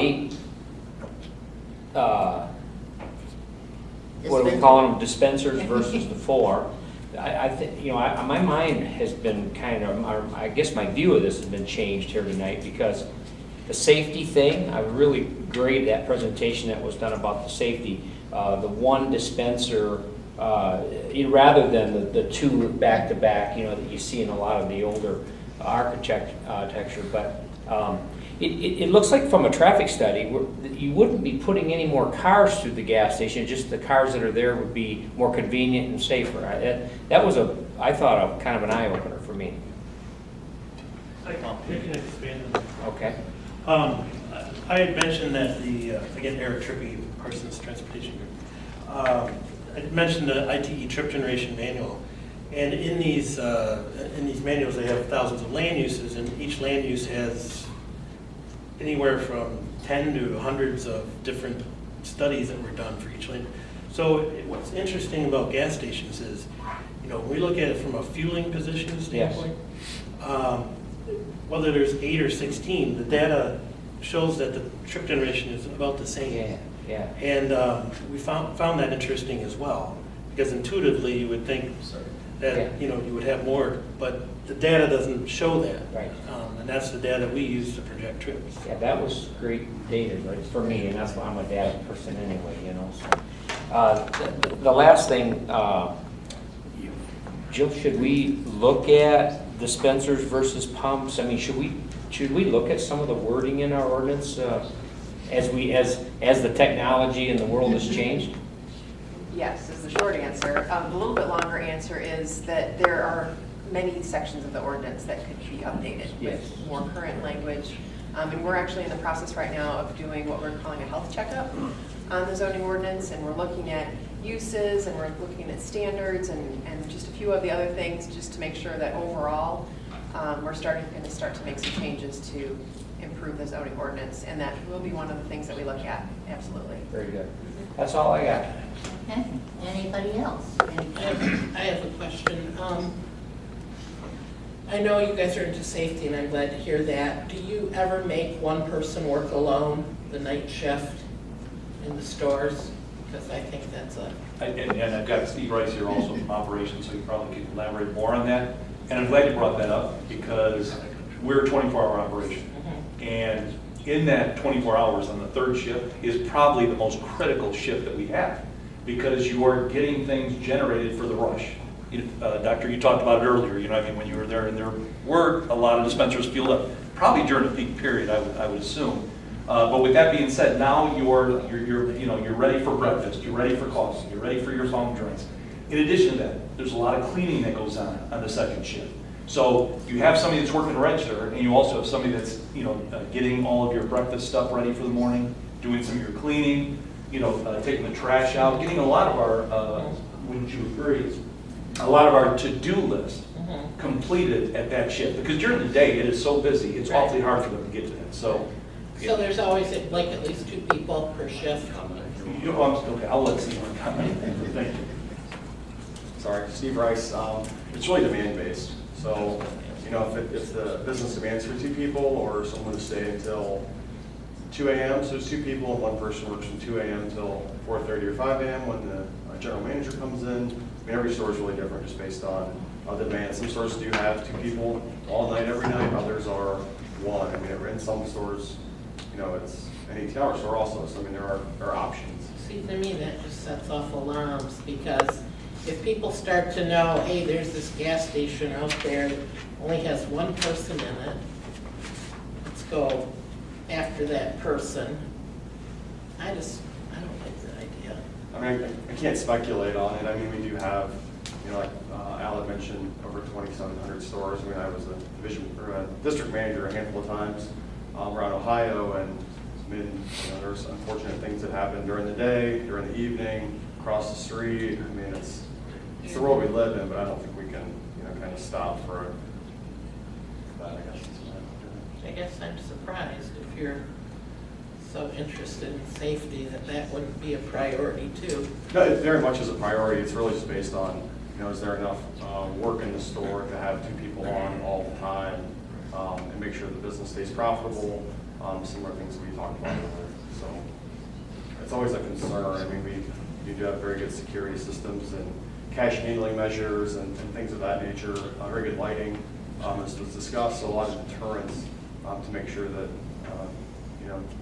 what are we calling them, dispensers versus the 4, I think, my mind has been kind of, or I guess my view of this has been changed here tonight, because the safety thing, I really great that presentation that was done about the safety. The one dispenser, rather than the two back to back, that you see in a lot of the older architecture, but it looks like from a traffic study, you wouldn't be putting any more cars through the gas station, just the cars that are there would be more convenient and safer. That was I thought, kind of an eye-opener for me. I can expand on that. Okay. I had mentioned that again, Eric Trippy, Parsons Transportation Group, I had mentioned the ITE trip generation manual. And in these manuals, they have thousands of land uses, and each land use has anywhere from 10 to hundreds of different studies that were done for each land. So what's interesting about gas stations is, we look at it from a fueling position standpoint. Yes. Whether there's 8 or 16, the data shows that the trip generation is about the same. Yeah. And we found that interesting as well, because intuitively you would think that you would have more, but the data doesn't show that. Right. And that's the data we use to project trips. Yeah, that was great data, right, for me, and that's why I'm a data person anyway, So, the last thing, Jill, should we look at dispensers versus pumps? I mean, should we look at some of the wording in our ordinance as the technology and the world has changed? Yes, is the short answer. The little bit longer answer is that there are many sections of the ordinance that could be updated with more current language. And we're actually in the process right now of doing what we're calling a health checkup on the zoning ordinance, and we're looking at uses, and we're looking at standards, and just a few of the other things, just to make sure that overall we're going to start to make some changes to improve the zoning ordinance, and that will be one of the things that we look at, absolutely. Very good. That's all I got. Okay, anybody else? I have a question. I know you guys are into safety, and I'm glad to hear that. Do you ever make one person work alone, the night shift in the stores? Because I think that's a, And I've got Steve Rice here also from operations, so he probably can elaborate more on that. And I'm glad you brought that up because we're a 24-hour operation. And in that 24 hours on the third shift is probably the most critical shift that we have because you are getting things generated for the rush. Doctor, you talked about it earlier, you know, I mean, when you were there, and there were a lot of dispensers filled up, probably during the peak period, I would assume. But with that being said, now you're ready for breakfast, you're ready for coffee, you're ready for your fountain drinks. In addition to that, there's a lot of cleaning that goes on the second shift. So you have somebody that's working the register, and you also have somebody that's getting all of your breakfast stuff ready for the morning, doing some of your cleaning, taking the trash out, getting a lot of our, wouldn't you agree, a lot of our to-do list completed at that shift. Because during the day, it is so busy, it's awfully hard for them to get to that. So there's always like at least 2 people per shift. Okay, I'll let Steve comment. Thank you. Sorry, Steve Rice. It's really demand-based. So, if the business demands for 2 people or someone to stay until 2 a.m., so it's 2 people and 1 person works from 2 a.m. until 4:30 or 5 a.m. when the general manager comes in. I mean, every store is really different just based on the demand. Some stores do have 2 people all night, every night. Others are 1. I mean, in some stores, it's an 18-hour store also. So, I mean, there are options. See, to me, that just sets off alarms because if people start to know, hey, there's this gas station out there that only has 1 person in it, let's go after that person. I don't like that idea. I mean, I can't speculate on it. I mean, we do have, like Al had mentioned, over 2,700 stores. I mean, I was a division or a district manager a handful of times around Ohio, and I mean, there's unfortunate things that happen during the day, during the evening, across the street. I mean, it's the world we live in, but I don't think we can, kind of stop for that, I guess I'm surprised if you're so interested in safety that wouldn't be a priority too. No, it very much is a priority. It's really just based on, is there enough work in the store to have 2 people on all the time and make sure the business stays profitable, similar things we talked about earlier. So it's always a concern. I mean, we do have very good security systems and cash handling measures and things of that nature, very good lighting, as was discussed, so a lot of deterrence to make sure that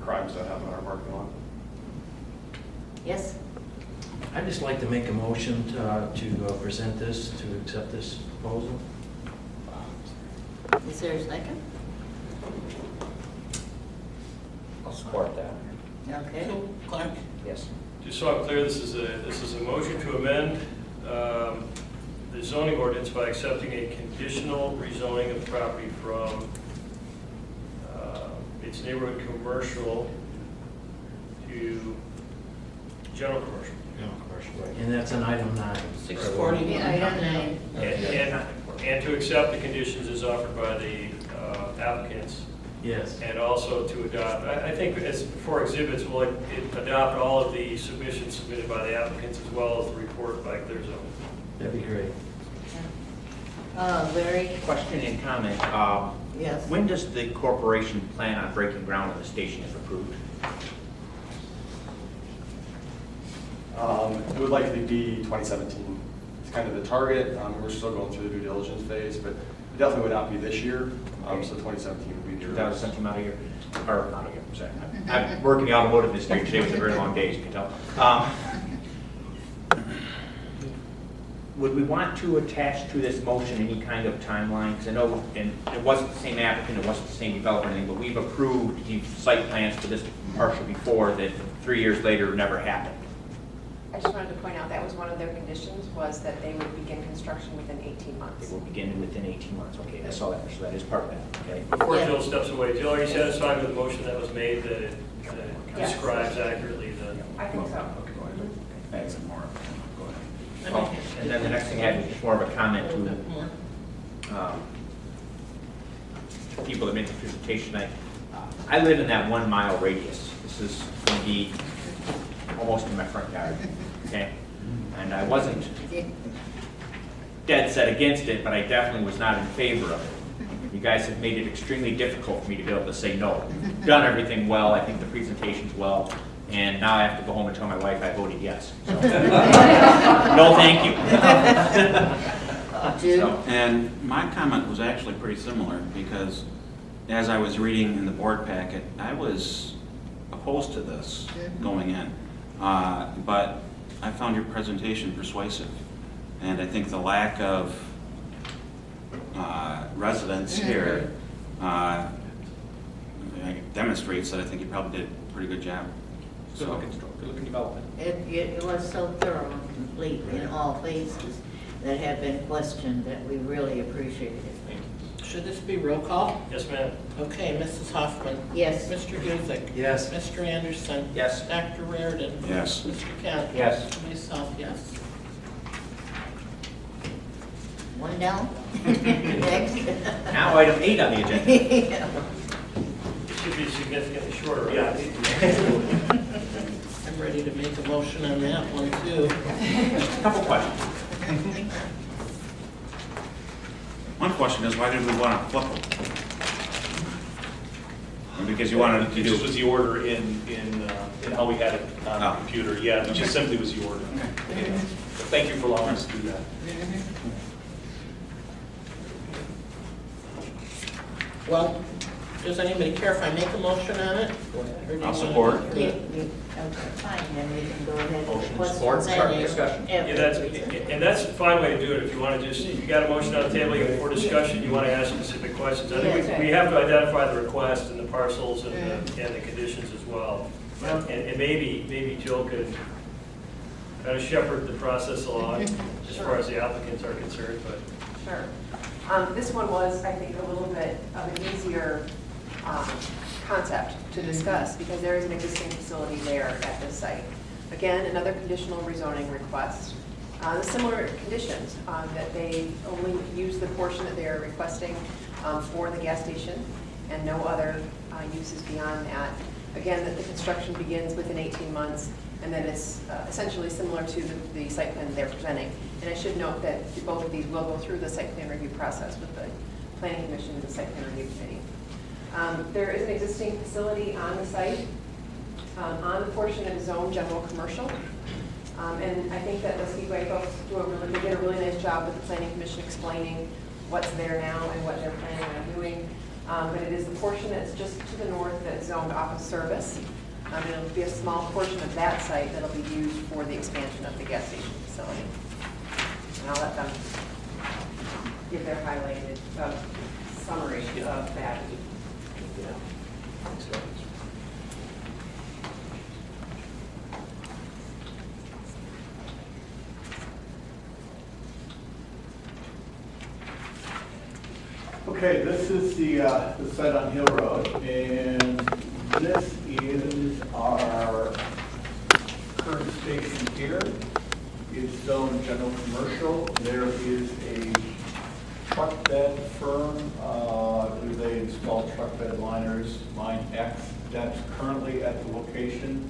crimes don't happen in our parking lot. Yes? I'd just like to make a motion to present this, to accept this proposal. Is there a second? I'll support that. Okay. So, Clark? Yes. Just so I'm clear, this is a motion to amend the zoning ordinance by accepting a conditional rezoning of the property from its neighborhood commercial to general commercial. And that's on item 9. 640. Yeah, item 9. And to accept the conditions as offered by the applicants. Yes. And also to adopt, I think as for exhibits, we'll adopt all of the submissions submitted by the applicants as well as the report by ClearZone. That'd be great. Larry? Question and comment. Yes. When does the corporation plan on breaking ground on the station if approved? It would likely be 2017. It's kind of the target. We're still going through the due diligence phase, but it definitely would not be this year. So 2017 would be the year. 2017 model year? Or model year, I'm sorry. I'm working the automotive industry. Today was a very long day, as you can tell. Would we want to attach to this motion any kind of timeline? Because I know, and it wasn't the same applicant, it wasn't the same developer or anything, but we've approved these site plans for this parcel before that 3 years later never happened. I just wanted to point out, that was one of their conditions, was that they would begin construction within 18 months. It will begin within 18 months. Okay, I saw that, so that is part of that, okay? Before Jill steps away, Jill, are you satisfied with the motion that was made that it Yes. describes accurately the? I think so. Okay, go ahead. Thanks, and more. Go ahead. Okay. And then the next thing I had was just more of a comment A little bit more. to people that made the presentation. I live in that 1 mile radius. This is going to be almost in my front yard, okay? And I wasn't dead set against it, but I definitely was not in favor of it. You guys have made it extremely difficult for me to be able to say no. Done everything well, I think the presentation's well, And now I have to go home and tell my wife I voted yes. So. No, thank you. Jude? So, And my comment was actually pretty similar, because as I was reading in the board packet, I was opposed to this going in. But I found your presentation persuasive. And I think the lack of residents here demonstrates that I think you probably did a pretty good job. good looking development. It was so thorough and complete in all phases that have been questioned that we really appreciated it. Should this be roll call? Yes, ma'am. Okay, Mrs. Hoffman. Yes. Mr. Guzik. Yes. Mr. Anderson. Yes. Dr. Reardon. Yes. Mr. Kent. Yes. Myself, yes. One down. Next. Now item 8 on the agenda. It should be significantly shorter. I'm ready to make a motion on that one, too. Just a couple questions. One question is, why did we want to flip them? Because you wanted to It do... just was the order in how we had it on the computer. Yeah, it just simply was the order. Yeah. But thank you for allowing us to do that. Well, does anybody care if I make a motion on it? Or do you I'll wanna- support. Okay, fine, then we can go ahead. Motion, Questions support, start and- discussion. And that's a fine way to do it. If you want to just, you got a motion on the table, you for discussion, you want to ask specific questions. I think we have to identify the request and the parcels and the conditions as well. And maybe Jill could kind of shepherd the process along as far as the applicants are concerned, but. Sure. This one was, I think, a little bit of an easier concept to discuss because there is an existing facility there at this site. Again, another conditional rezoning request. The similar conditions that they only use the portion that they are requesting for the gas station and no other uses beyond that. Again, that the construction begins within 18 months and then it's essentially similar to the site plan they're presenting. And I should note that both of these will go through the site plan review process with the Planning Commission and the Site Plan Review Committee. There is an existing facility on the site, on the portion that is zoned general commercial. And I think that the Speedway folks they did a really nice job with the Planning Commission explaining what's there now and what they're planning on doing. But it is the portion that's just to the north that's zoned off of service. And it'll be a small portion of that site that'll be used for the expansion of the gas station facility. And I'll let them give their highlighted summary of that. Okay, this is the site on Hill Road, and this is our current station here. It's zoned general commercial. There is a truck bed firm, they install truck bed liners, line X, that's currently at the location.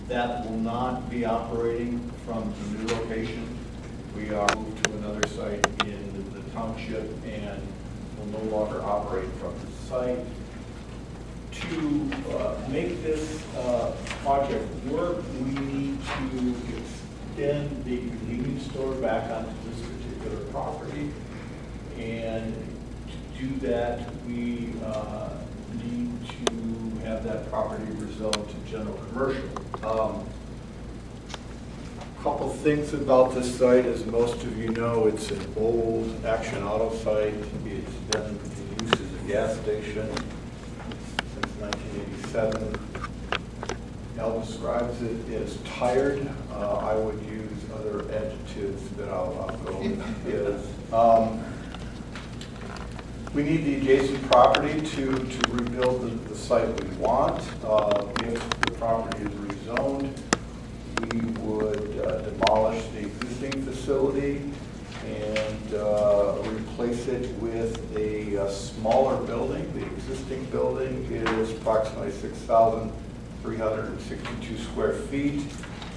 That will not be operating from the new location. We are moved to another site in the township and will no longer operate from the site. To make this project work, we need to extend the convenience store back onto this particular property. And to do that, we need to have that property rezoned to general commercial. Couple things about this site. As most of you know, it's an old Action Auto site. It's been in use as a gas station since 1987. Al describes it as tired. I would use other adjectives, but I'll go with his. We need the adjacent property to rebuild the site we want. If the property is rezoned, we would demolish the existing facility and replace it with a smaller building. The existing building is approximately 6,362 square feet.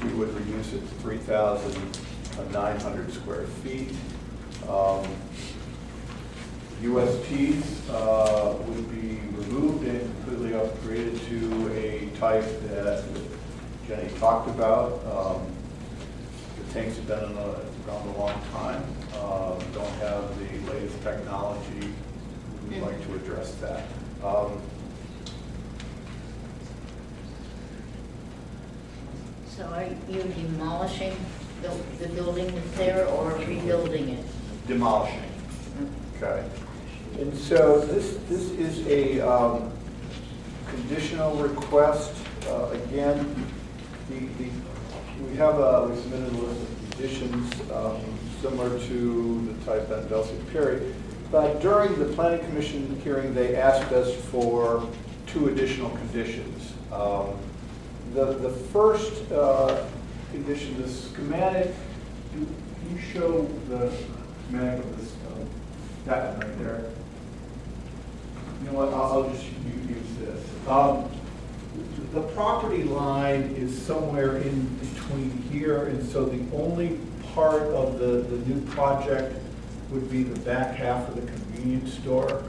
We would reduce it to 3,900 square feet. USTs would be removed and completely upgraded to a type that Jenny talked about. The tanks have been around a long time, don't have the latest technology. We'd like to address that. So are you demolishing the building that's there or rebuilding it? Demolishing. Okay. And so this is a conditional request. Again, we submitted a list of conditions similar to the type that Belsey Perry. But during the Planning Commission hearing, they asked us for 2 additional conditions. The first condition, the schematic, do you show the schematic of this, that one right there? You know what, I'll just use this. The property line is somewhere in between here, and so the only part of the new project would be the back half of the convenience store.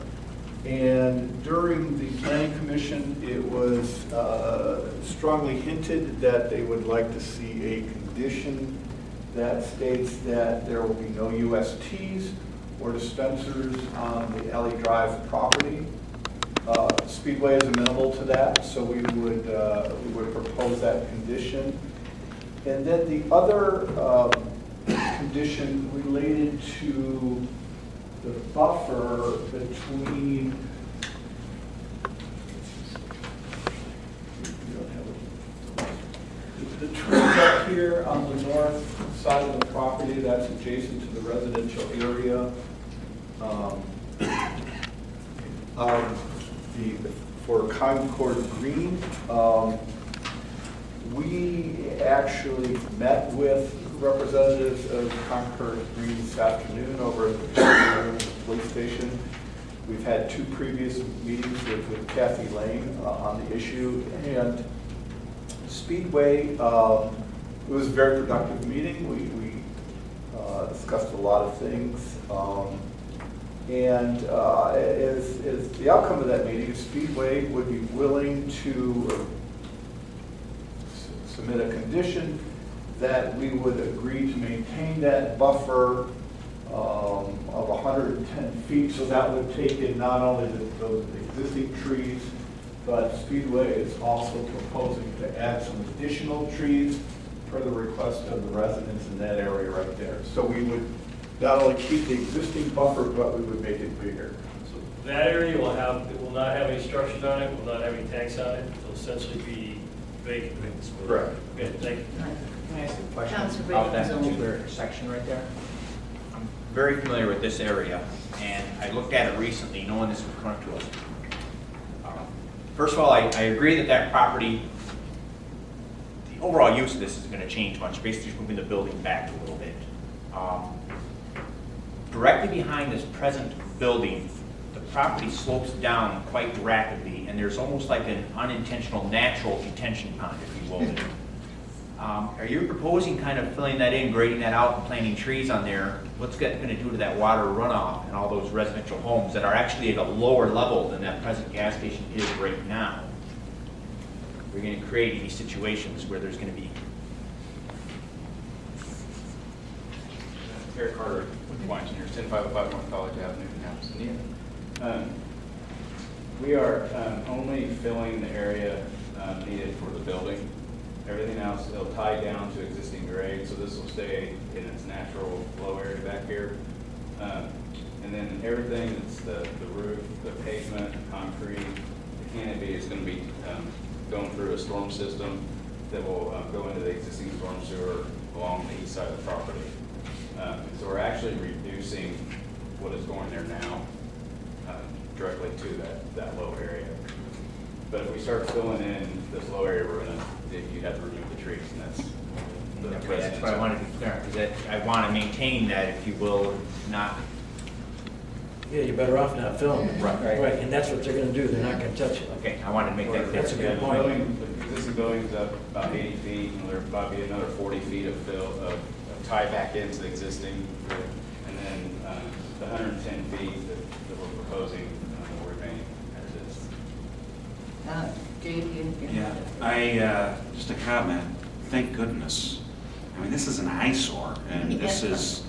And during the Planning Commission, it was strongly hinted that they would like to see a condition that states that there will be no USTs or dispensers on the Alley Drive property. Speedway is amenable to that, so we would propose that condition. And then the other condition related to the buffer between the trees up here on the north side of the property that's adjacent to the residential area. For Concord Green, we actually met with representatives of Concord Green this afternoon over at the police station. We've had 2 previous meetings with Kathy Lane on the issue, and Speedway, it was a very productive meeting. We discussed a lot of things. And as the outcome of that meeting, Speedway would be willing to submit a condition that we would agree to maintain that buffer of 110 feet. So that would take in not only those existing trees, but Speedway is also proposing to add some additional trees per the request of the residents in that area right there. So we would not only keep the existing buffer, but we would make it bigger. So that area will not have any structures on it, will not have any tanks on it, it'll essentially be vacant. Correct. Okay, thank you. Can I ask a question Councilor about that Bacon. particular section right there? I'm very familiar with this area, and I looked at it recently, knowing this would come to us. First of all, I agree that that property, the overall use of this is going to change much, basically just moving the building back a little bit. Directly behind this present building, the property slopes down quite rapidly, and there's almost like an unintentional natural detention pond, if you will. Are you proposing kind of filling that in, grading that out, and planting trees on there? What's that going to do to that water runoff and all those residential homes that are actually at a lower level than that present gas station is right now? We're going to create any situations where there's going to be... Eric Carter, Wine Engineers, 10505 North College Avenue, Annapolis, Indiana. We are only filling the area needed for the building. Everything else, it'll tie down to existing grade, so this will stay in its natural low area back here. And then everything that's the roof, the pavement, concrete, the canopy is going to be going through a storm system that will go into the existing storm sewer along the east side of the property. So we're actually reducing what is going there now directly to that low area. But if we start filling in this low area, you have to remove the trees, and that's That's what I wanted to be clear, because I want to maintain that, if you will, not... Yeah, you're better off not filming it. Right. Right, and that's what they're gonna do, they're not gonna touch it. Okay, I wanted to make that clear. That's a good point. The existing building's up about 80 feet, and there'll probably be another 40 feet of tie back into the existing, and then the 110 feet that we're proposing will remain as is. Yeah, just a comment. Thank goodness. I mean, this is an eyesore, and this is,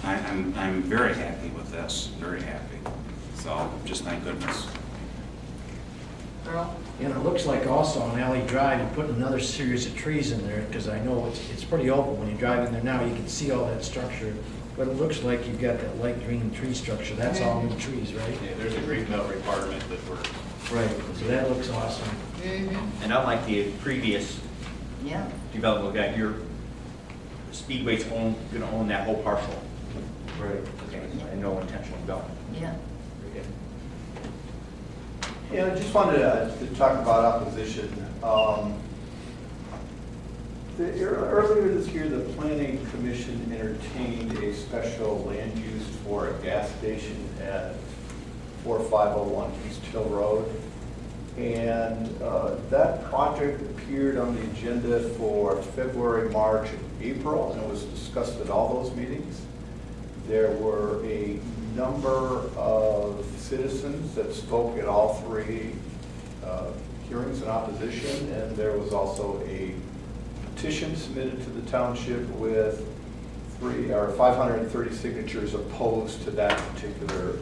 I'm very happy with this, very happy. So, just thank goodness. Earl? And it looks like also on Alley Drive, you put another series of trees in there, because I know it's pretty open. When you drive in there now, you can see all that structure. But it looks like you've got that light green tree structure. That's all new trees, right? Yeah, there's a green belt requirement that we're. Right, so that looks awesome. Mm-hmm. And unlike the previous Yeah. development, that your Speedway's gonna own that whole parcel. Right. Okay, and no intentional development. Yeah. Yeah, I just wanted to talk about opposition. Earlier this year, the Planning Commission entertained a special land use for a gas station at 4501 East Hill Road. And that project appeared on the agenda for February, March, and April, and it was discussed at all those meetings. There were a number of citizens that spoke at all three hearings in opposition, and there was also a petition submitted to the township with 530 signatures opposed to that particular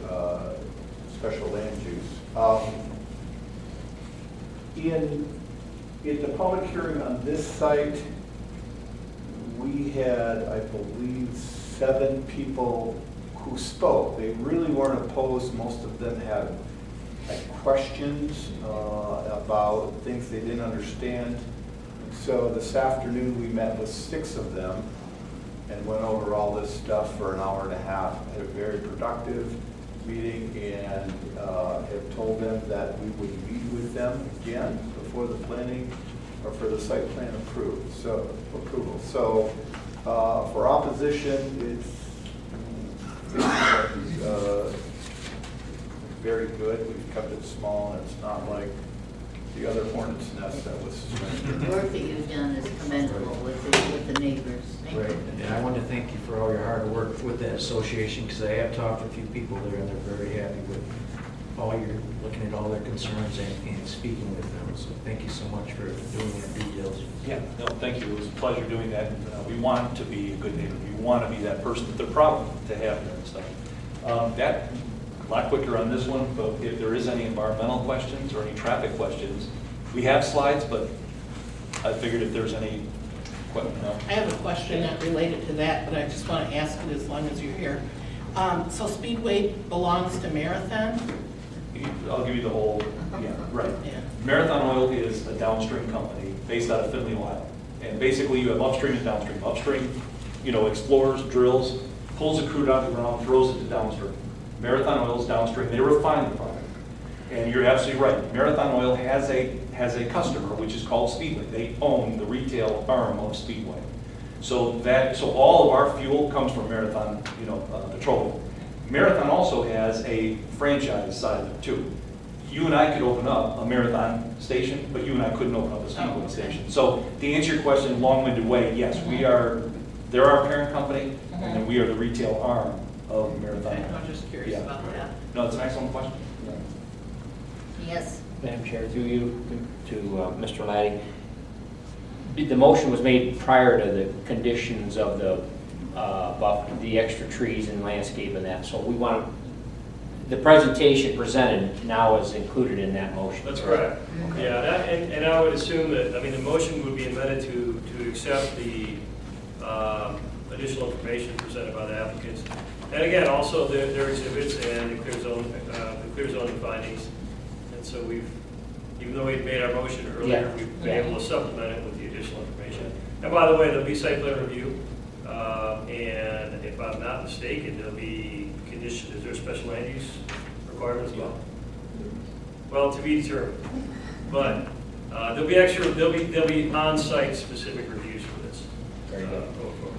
special land use. In the public hearing on this site, we had, I believe, 7 people who spoke. They really weren't opposed. Most of them had questions about things they didn't understand. So this afternoon, we met with 6 of them and went over all this stuff for an hour and a half. Had a very productive meeting, and have told them that we would meet with them again before the planning or for the site plan approval. So for opposition, it's very good. We've kept it small, and it's not like the other hornet's nest that was. The work that you've done is commendable with the neighbors. Thank Right, you. and I want to thank you for all your hard work with that association, because I have talked to a few people there, and they're very happy with all your, looking at all their concerns and speaking with them. So thank you so much for doing that due diligence. Yeah, no, thank you. It was a pleasure doing that. We want to be a good neighbor. We want to be that person that they're proud to have there and stuff. That, a lot quicker on this one, but if there is any environmental questions or any traffic questions, we have slides, but I figured if there's any, no. I have a question not related to that, but I just want to ask it as long as you're here. So Speedway belongs to Marathon? I'll give you the whole, yeah, right. Yeah. Marathon Oil is a downstream company based out of Findlay, Ohio. And basically you have upstream and downstream. Upstream, explores, drills, pulls the crude out of the ground, throws it to downstream. Marathon Oil is downstream. They refine the product. And you're absolutely right. Marathon Oil has a customer, which is called Speedway. They own the retail arm of Speedway. So all of our fuel comes from Marathon, Petroleum. Marathon also has a franchise side of it too. You and I could open up a Marathon station, but you and I couldn't open up a Speedway station. So to answer your question in a long-winded way, yes, they're our parent company, and then we are the retail arm of Marathon. Okay, I'm just curious about that. No, it's an excellent question. Yes. Madam Chair, through you to Mr. Laddie. The motion was made prior to the conditions of the extra trees and landscape and that. So we want the presentation presented now is included in that motion. That's correct. Yeah, and I would assume that, the motion would be amended to accept the additional information presented by the applicants. And again, also their exhibits and the clear zoning findings. And so even though we've made our motion earlier, we've been able to supplement it with the additional information. And by the way, there'll be site plan review. And if I'm not mistaken, there'll be condition, is there a special land use requirement as well? Well, to be determined. But there'll be on-site specific reviews for this. Very good. Going forward.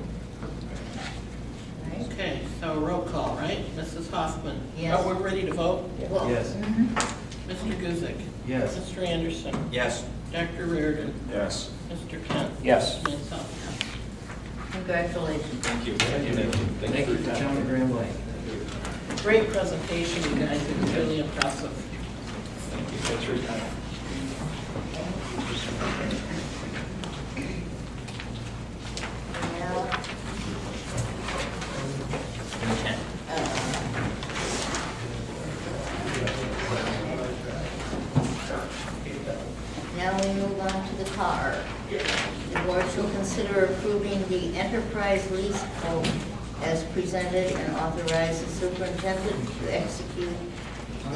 Okay, so roll call, right? Mrs. Hoffman? Yes. Oh, we're ready to vote? Yes. Mr. Guzik? Yes. Mr. Anderson? Yes. Dr. Reardon? Yes. Mr. Kent? Yes. Myself, yes. Congratulations. Thank you. Thank you for coming to Grand Lake. Great presentation, you guys. It was really impressive. Thank you. Thanks for your time. Now we move on to the car. The board shall consider approving the enterprise lease quote as presented and authorize the superintendent to execute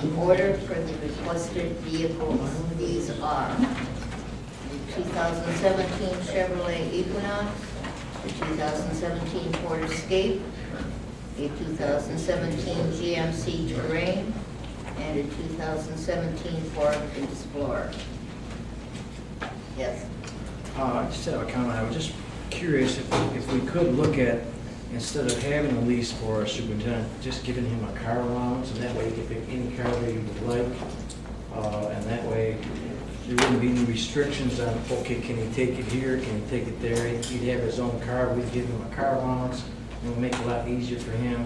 the order for the requested vehicles. These are the 2017 Chevrolet Equinox, the 2017 Ford Escape, a 2017 GMC Terrain, and a 2017 Ford Explorer. Yes. I just have a comment. I was just curious if we could look at, instead of having a lease for our superintendent, just giving him a car allowance, and that way he could pick any car that he would like. And that way there wouldn't be any restrictions on, okay, can he take it here, can he take it there? He'd have his own car, we'd give him a car allowance, and it would make it a lot easier for him.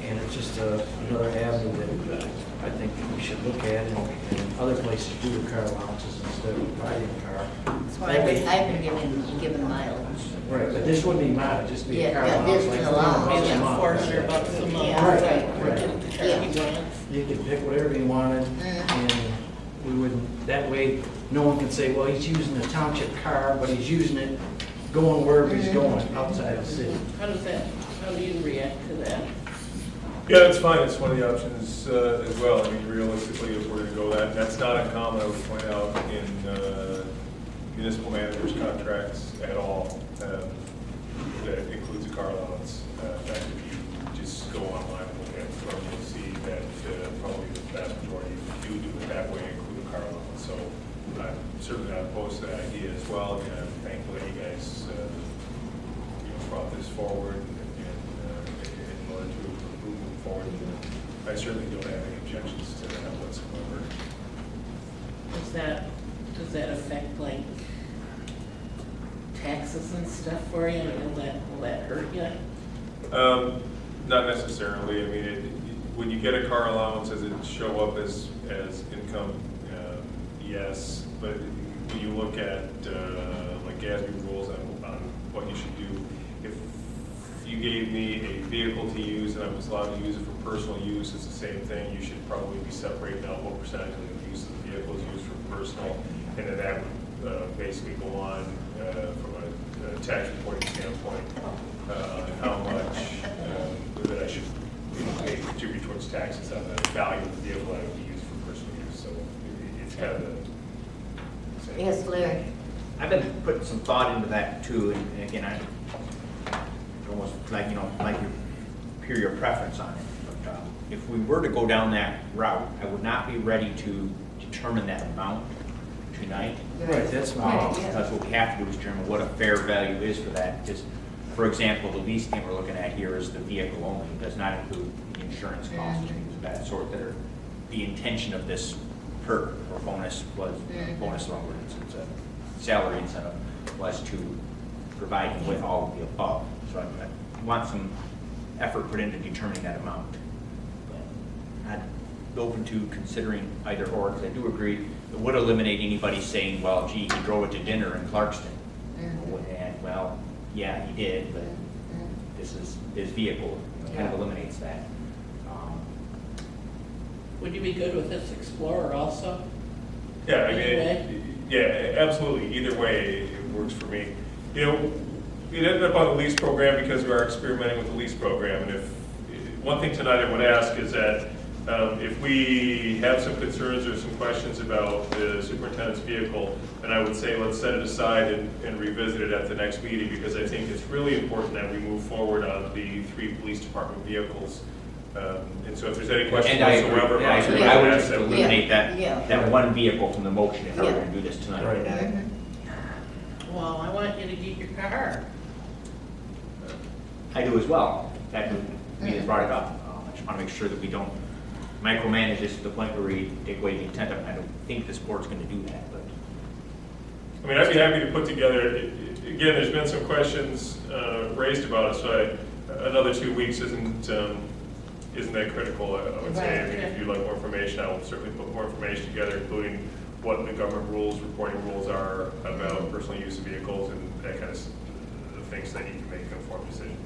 And it's just another avenue that I think we should look at, and other places do the car allowances instead of providing a car. That's why I've been given mileage. Right, but this wouldn't be mileage, just be a car Yeah, allowance. this like is allowance. $400 a month. Yeah, right. Yeah. You could pick whatever you wanted, and we wouldn't, that way, no one can say, well, he's using a township car, but he's using it going wherever he's going, outside the city. How do you react to that? Yeah, that's fine, it's one of the options as well. I mean, realistically, if we're going to go that, and that's not uncommon, I would point out, in municipal managers' contracts at all, that includes a car allowance. In fact, if you just go online and look at it, you'll see that probably the vast majority do it that way, include a car allowance. So I'm certainly not opposed to that idea as well, and I'm thankful that you guys brought this forward in order to move forward. I certainly don't have any objections to that whatsoever. Does that affect like taxes and stuff for you? Will that hurt you? Not necessarily. I mean, when you get a car allowance, does it show up as income? Yes, but when you look at like GASB rules on what you should do, if you gave me a vehicle to use and I was allowed to use it for personal use, it's the same thing. You should probably be separating out what percentage of the use of the vehicle is used for personal, and then that would basically go on from a tax reporting standpoint on how much that I should contribute towards taxes on the value of the vehicle that would be used for personal use. So it's kind of the same. Yes, Larry. I've been putting some thought into that too, and again, I almost like, like hear your preference on it. But if we were to go down that route, I would not be ready to determine that amount tonight. Right, that's my. Because what we have to do is determine what a fair value is for that. Because, for example, the lease thing we're looking at here is the vehicle only. It does not include the insurance costs and things of that sort that are the intention of this perk or bonus was, bonus longer, it's a salary incentive, was to provide him with all of the above. So I want some effort put into determining that amount. But I'd be open to considering either or, because I do agree it would eliminate anybody saying, well, gee, he drove it to dinner in Clarkston. And, well, yeah, he did, but this is his vehicle. It kind of eliminates that. Would you be good with this Explorer also? Yeah, I mean, Either yeah, absolutely. Either way, it works for me. We ended up on the lease program because we are experimenting with the lease program. And if one thing tonight I would ask is that if we have some concerns or some questions about the superintendent's vehicle, then I would say let's set it aside and revisit it at the next meeting, because I think it's really important that we move forward on the 3 police department vehicles. And so if there's any questions whatsoever, I would just that eliminate that one vehicle from the motion if I were going to do this tonight. Right. Well, I want you to get your car. I do as well. That we just brought it up. I just want to make sure that we don't micromanage this to the point where we take away the intent of it. I don't think this board's going to do that, but. I mean, I'd be happy to put together, again, there's been some questions raised about it, so another 2 weeks isn't that critical, I would say. I mean, if you'd like more information, I will certainly put more information together, including what the government rules, reporting rules are about personal use of vehicles and that kind of things that you can make an informed decision.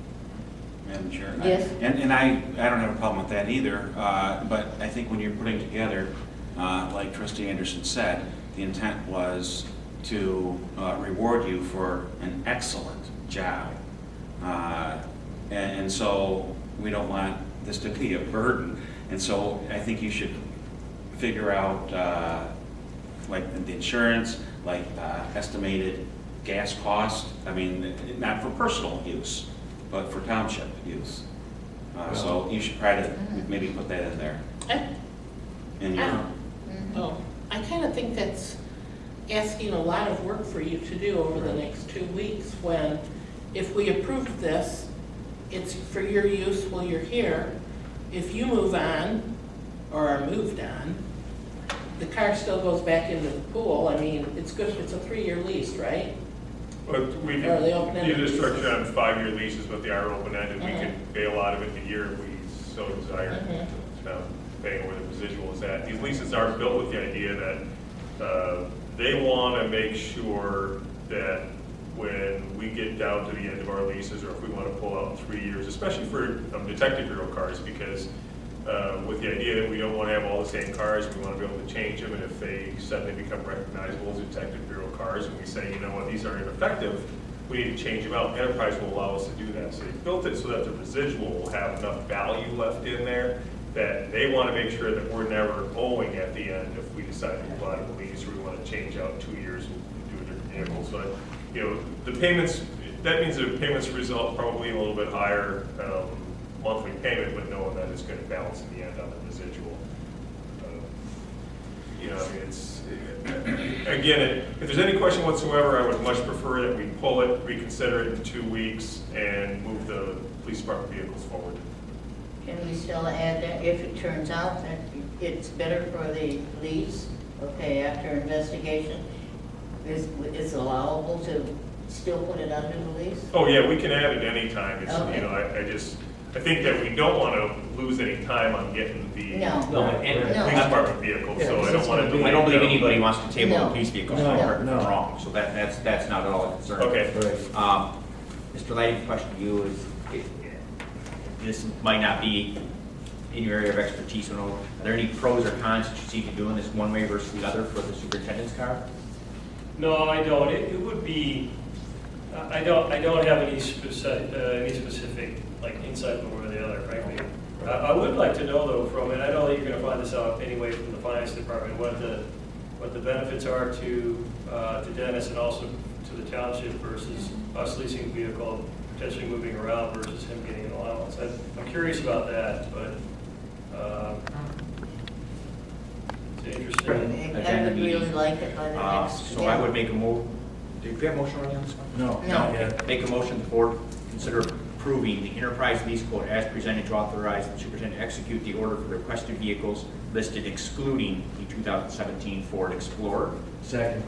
Madam Chair. Yes. And I don't have a problem with that either, but I think when you're putting together like Trustee Anderson said, the intent was to reward you for an excellent job. And so we don't want this to be a burden. And so I think you should figure out like the insurance, like estimated gas cost. I mean, not for personal use, but for township use. So you should try to maybe put that in there. I kind of think that's asking a lot of work for you to do over the next 2 weeks, when if we approve this, it's for your use while you're here. If you move on, or are moved on, the car still goes back into the pool. I mean, it's good, it's a 3-year lease, right? But we Or are they can open-ended use a leases? structure on 5-year leases, but they are open-ended. We Mhm. can bail out of it in a year if we so desire, Mhm. depending on where the residual is at. These leases are built with the idea that they want to make sure that when we get down to the end of our leases, or if we want to pull out in 3 years, especially for detective bureau cars, because with the idea that we don't want to have all the same cars, we want to be able to change them, and if they suddenly become recognizable as detective bureau cars, and we say, you know what, these are ineffective, we need to change them out. Enterprise will allow us to do that. So they built it so that the residual will have enough value left in there that they want to make sure that we're never owing at the end if we decide to pull out of the lease, or we want to change out 2 years and do a different vehicle. So, you know, the payments, that means the payments result probably a little bit higher monthly payment, but knowing that it's going to balance in the end on the residual. You know, I mean, it's, again, if there's any question whatsoever, I would much prefer that we pull it, reconsider it in 2 weeks, and move the police department vehicles forward. Can we still add that if it turns out that it's better for the lease, okay, after investigation, is allowable to still put it under the lease? Oh, yeah, we can add it any time. It's, Okay. you know, I think that we don't want to lose any time on getting the No. and police department vehicles, so I don't want to delay. I don't believe them. anybody wants to table No. the police vehicles, No, correct me if I'm no. wrong, so that's not at all a concern. Okay. Mr. Lighting, question to you is, this might not be in your area of expertise, are there any pros or cons that you see to doing this one way versus the other for the superintendent's car? No, I don't. It would be, I don't have any specific like insight one way or the other, frankly. I would like to know though from, and I know that you're going to find this out anyway from the finance department, what the benefits are to Dennis and also to the township versus us leasing a vehicle, potentially moving around versus him getting an allowance. I'm curious about that, but it's interesting. I would really like it by the next. So I would make a did we have a motion already on this one? No. No. Yeah. Make a motion, the board consider approving the enterprise lease quote as presented to authorize the superintendent to execute the order for requested vehicles listed excluding the 2017 Ford Explorer. Second.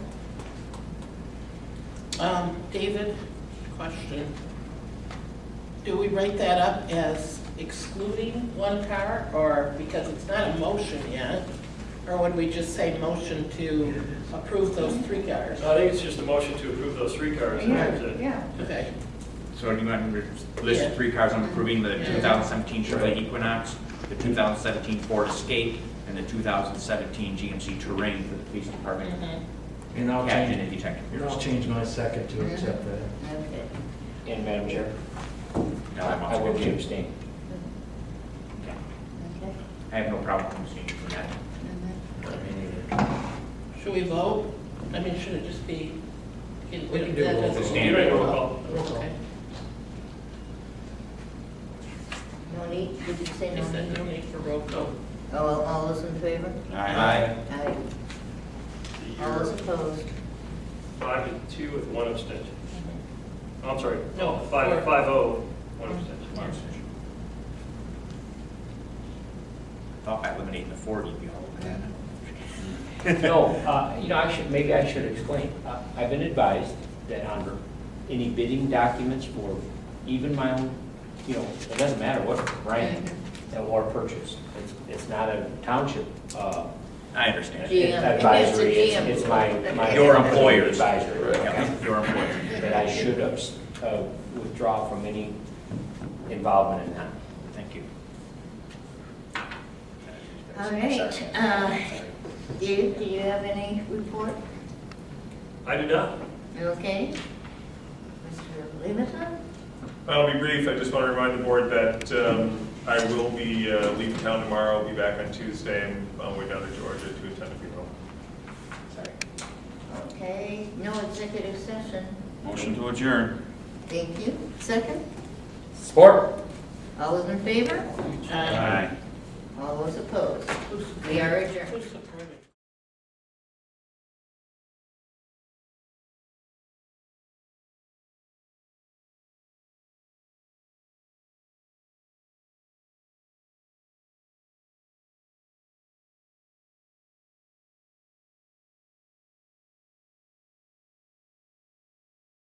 David, question. Do we write that up as excluding one car, or because it's not a motion yet? Or would we just say motion to approve those 3 cars? I think it's just a motion to approve those 3 cars. Yeah. Okay. So do you want to list the 3 cars I'm approving, the 2017 Chevrolet Equinox, the 2017 Ford Escape, and the 2017 GMC Terrain for the police department? And I'll Captain change, and detective. and I'll change my second to accept that. Okay. And Madam Chair, No, I'm I will also- abstain. Okay. Okay. I have no problem abstaining from that. Should we vote? I mean, should it just be? We can do both. The standard roll call. Okay. No need, did you say I no said need? no need for roll call. Oh, all those in favor? Aye. Aye. All those opposed? 5-2 with 1 abstention. I'm sorry, No, 5-0, 1 abstention. Thought by eliminating the Ford, you'd be all over that. No, you know, maybe I should explain. I've been advised that on any bidding documents for even my own, you know, it doesn't matter what brand or purchase. It's not a township I understand. advisory, It's a GM. it's my. Your employer's. Advisory. Yeah, your employer. That I should withdraw from any involvement in that. Thank you. All right. Dave, do you have any report? I do not. Okay. Mr. Levinson? I'll be brief. I just want to remind the board that I will be leaving town tomorrow. I'll be back on Tuesday and on my way down to Georgia to attend a funeral. Okay, no executive session. Motion to adjourn. Thank you. Second? Support. All those in favor? Aye. All those opposed? We are adjourned.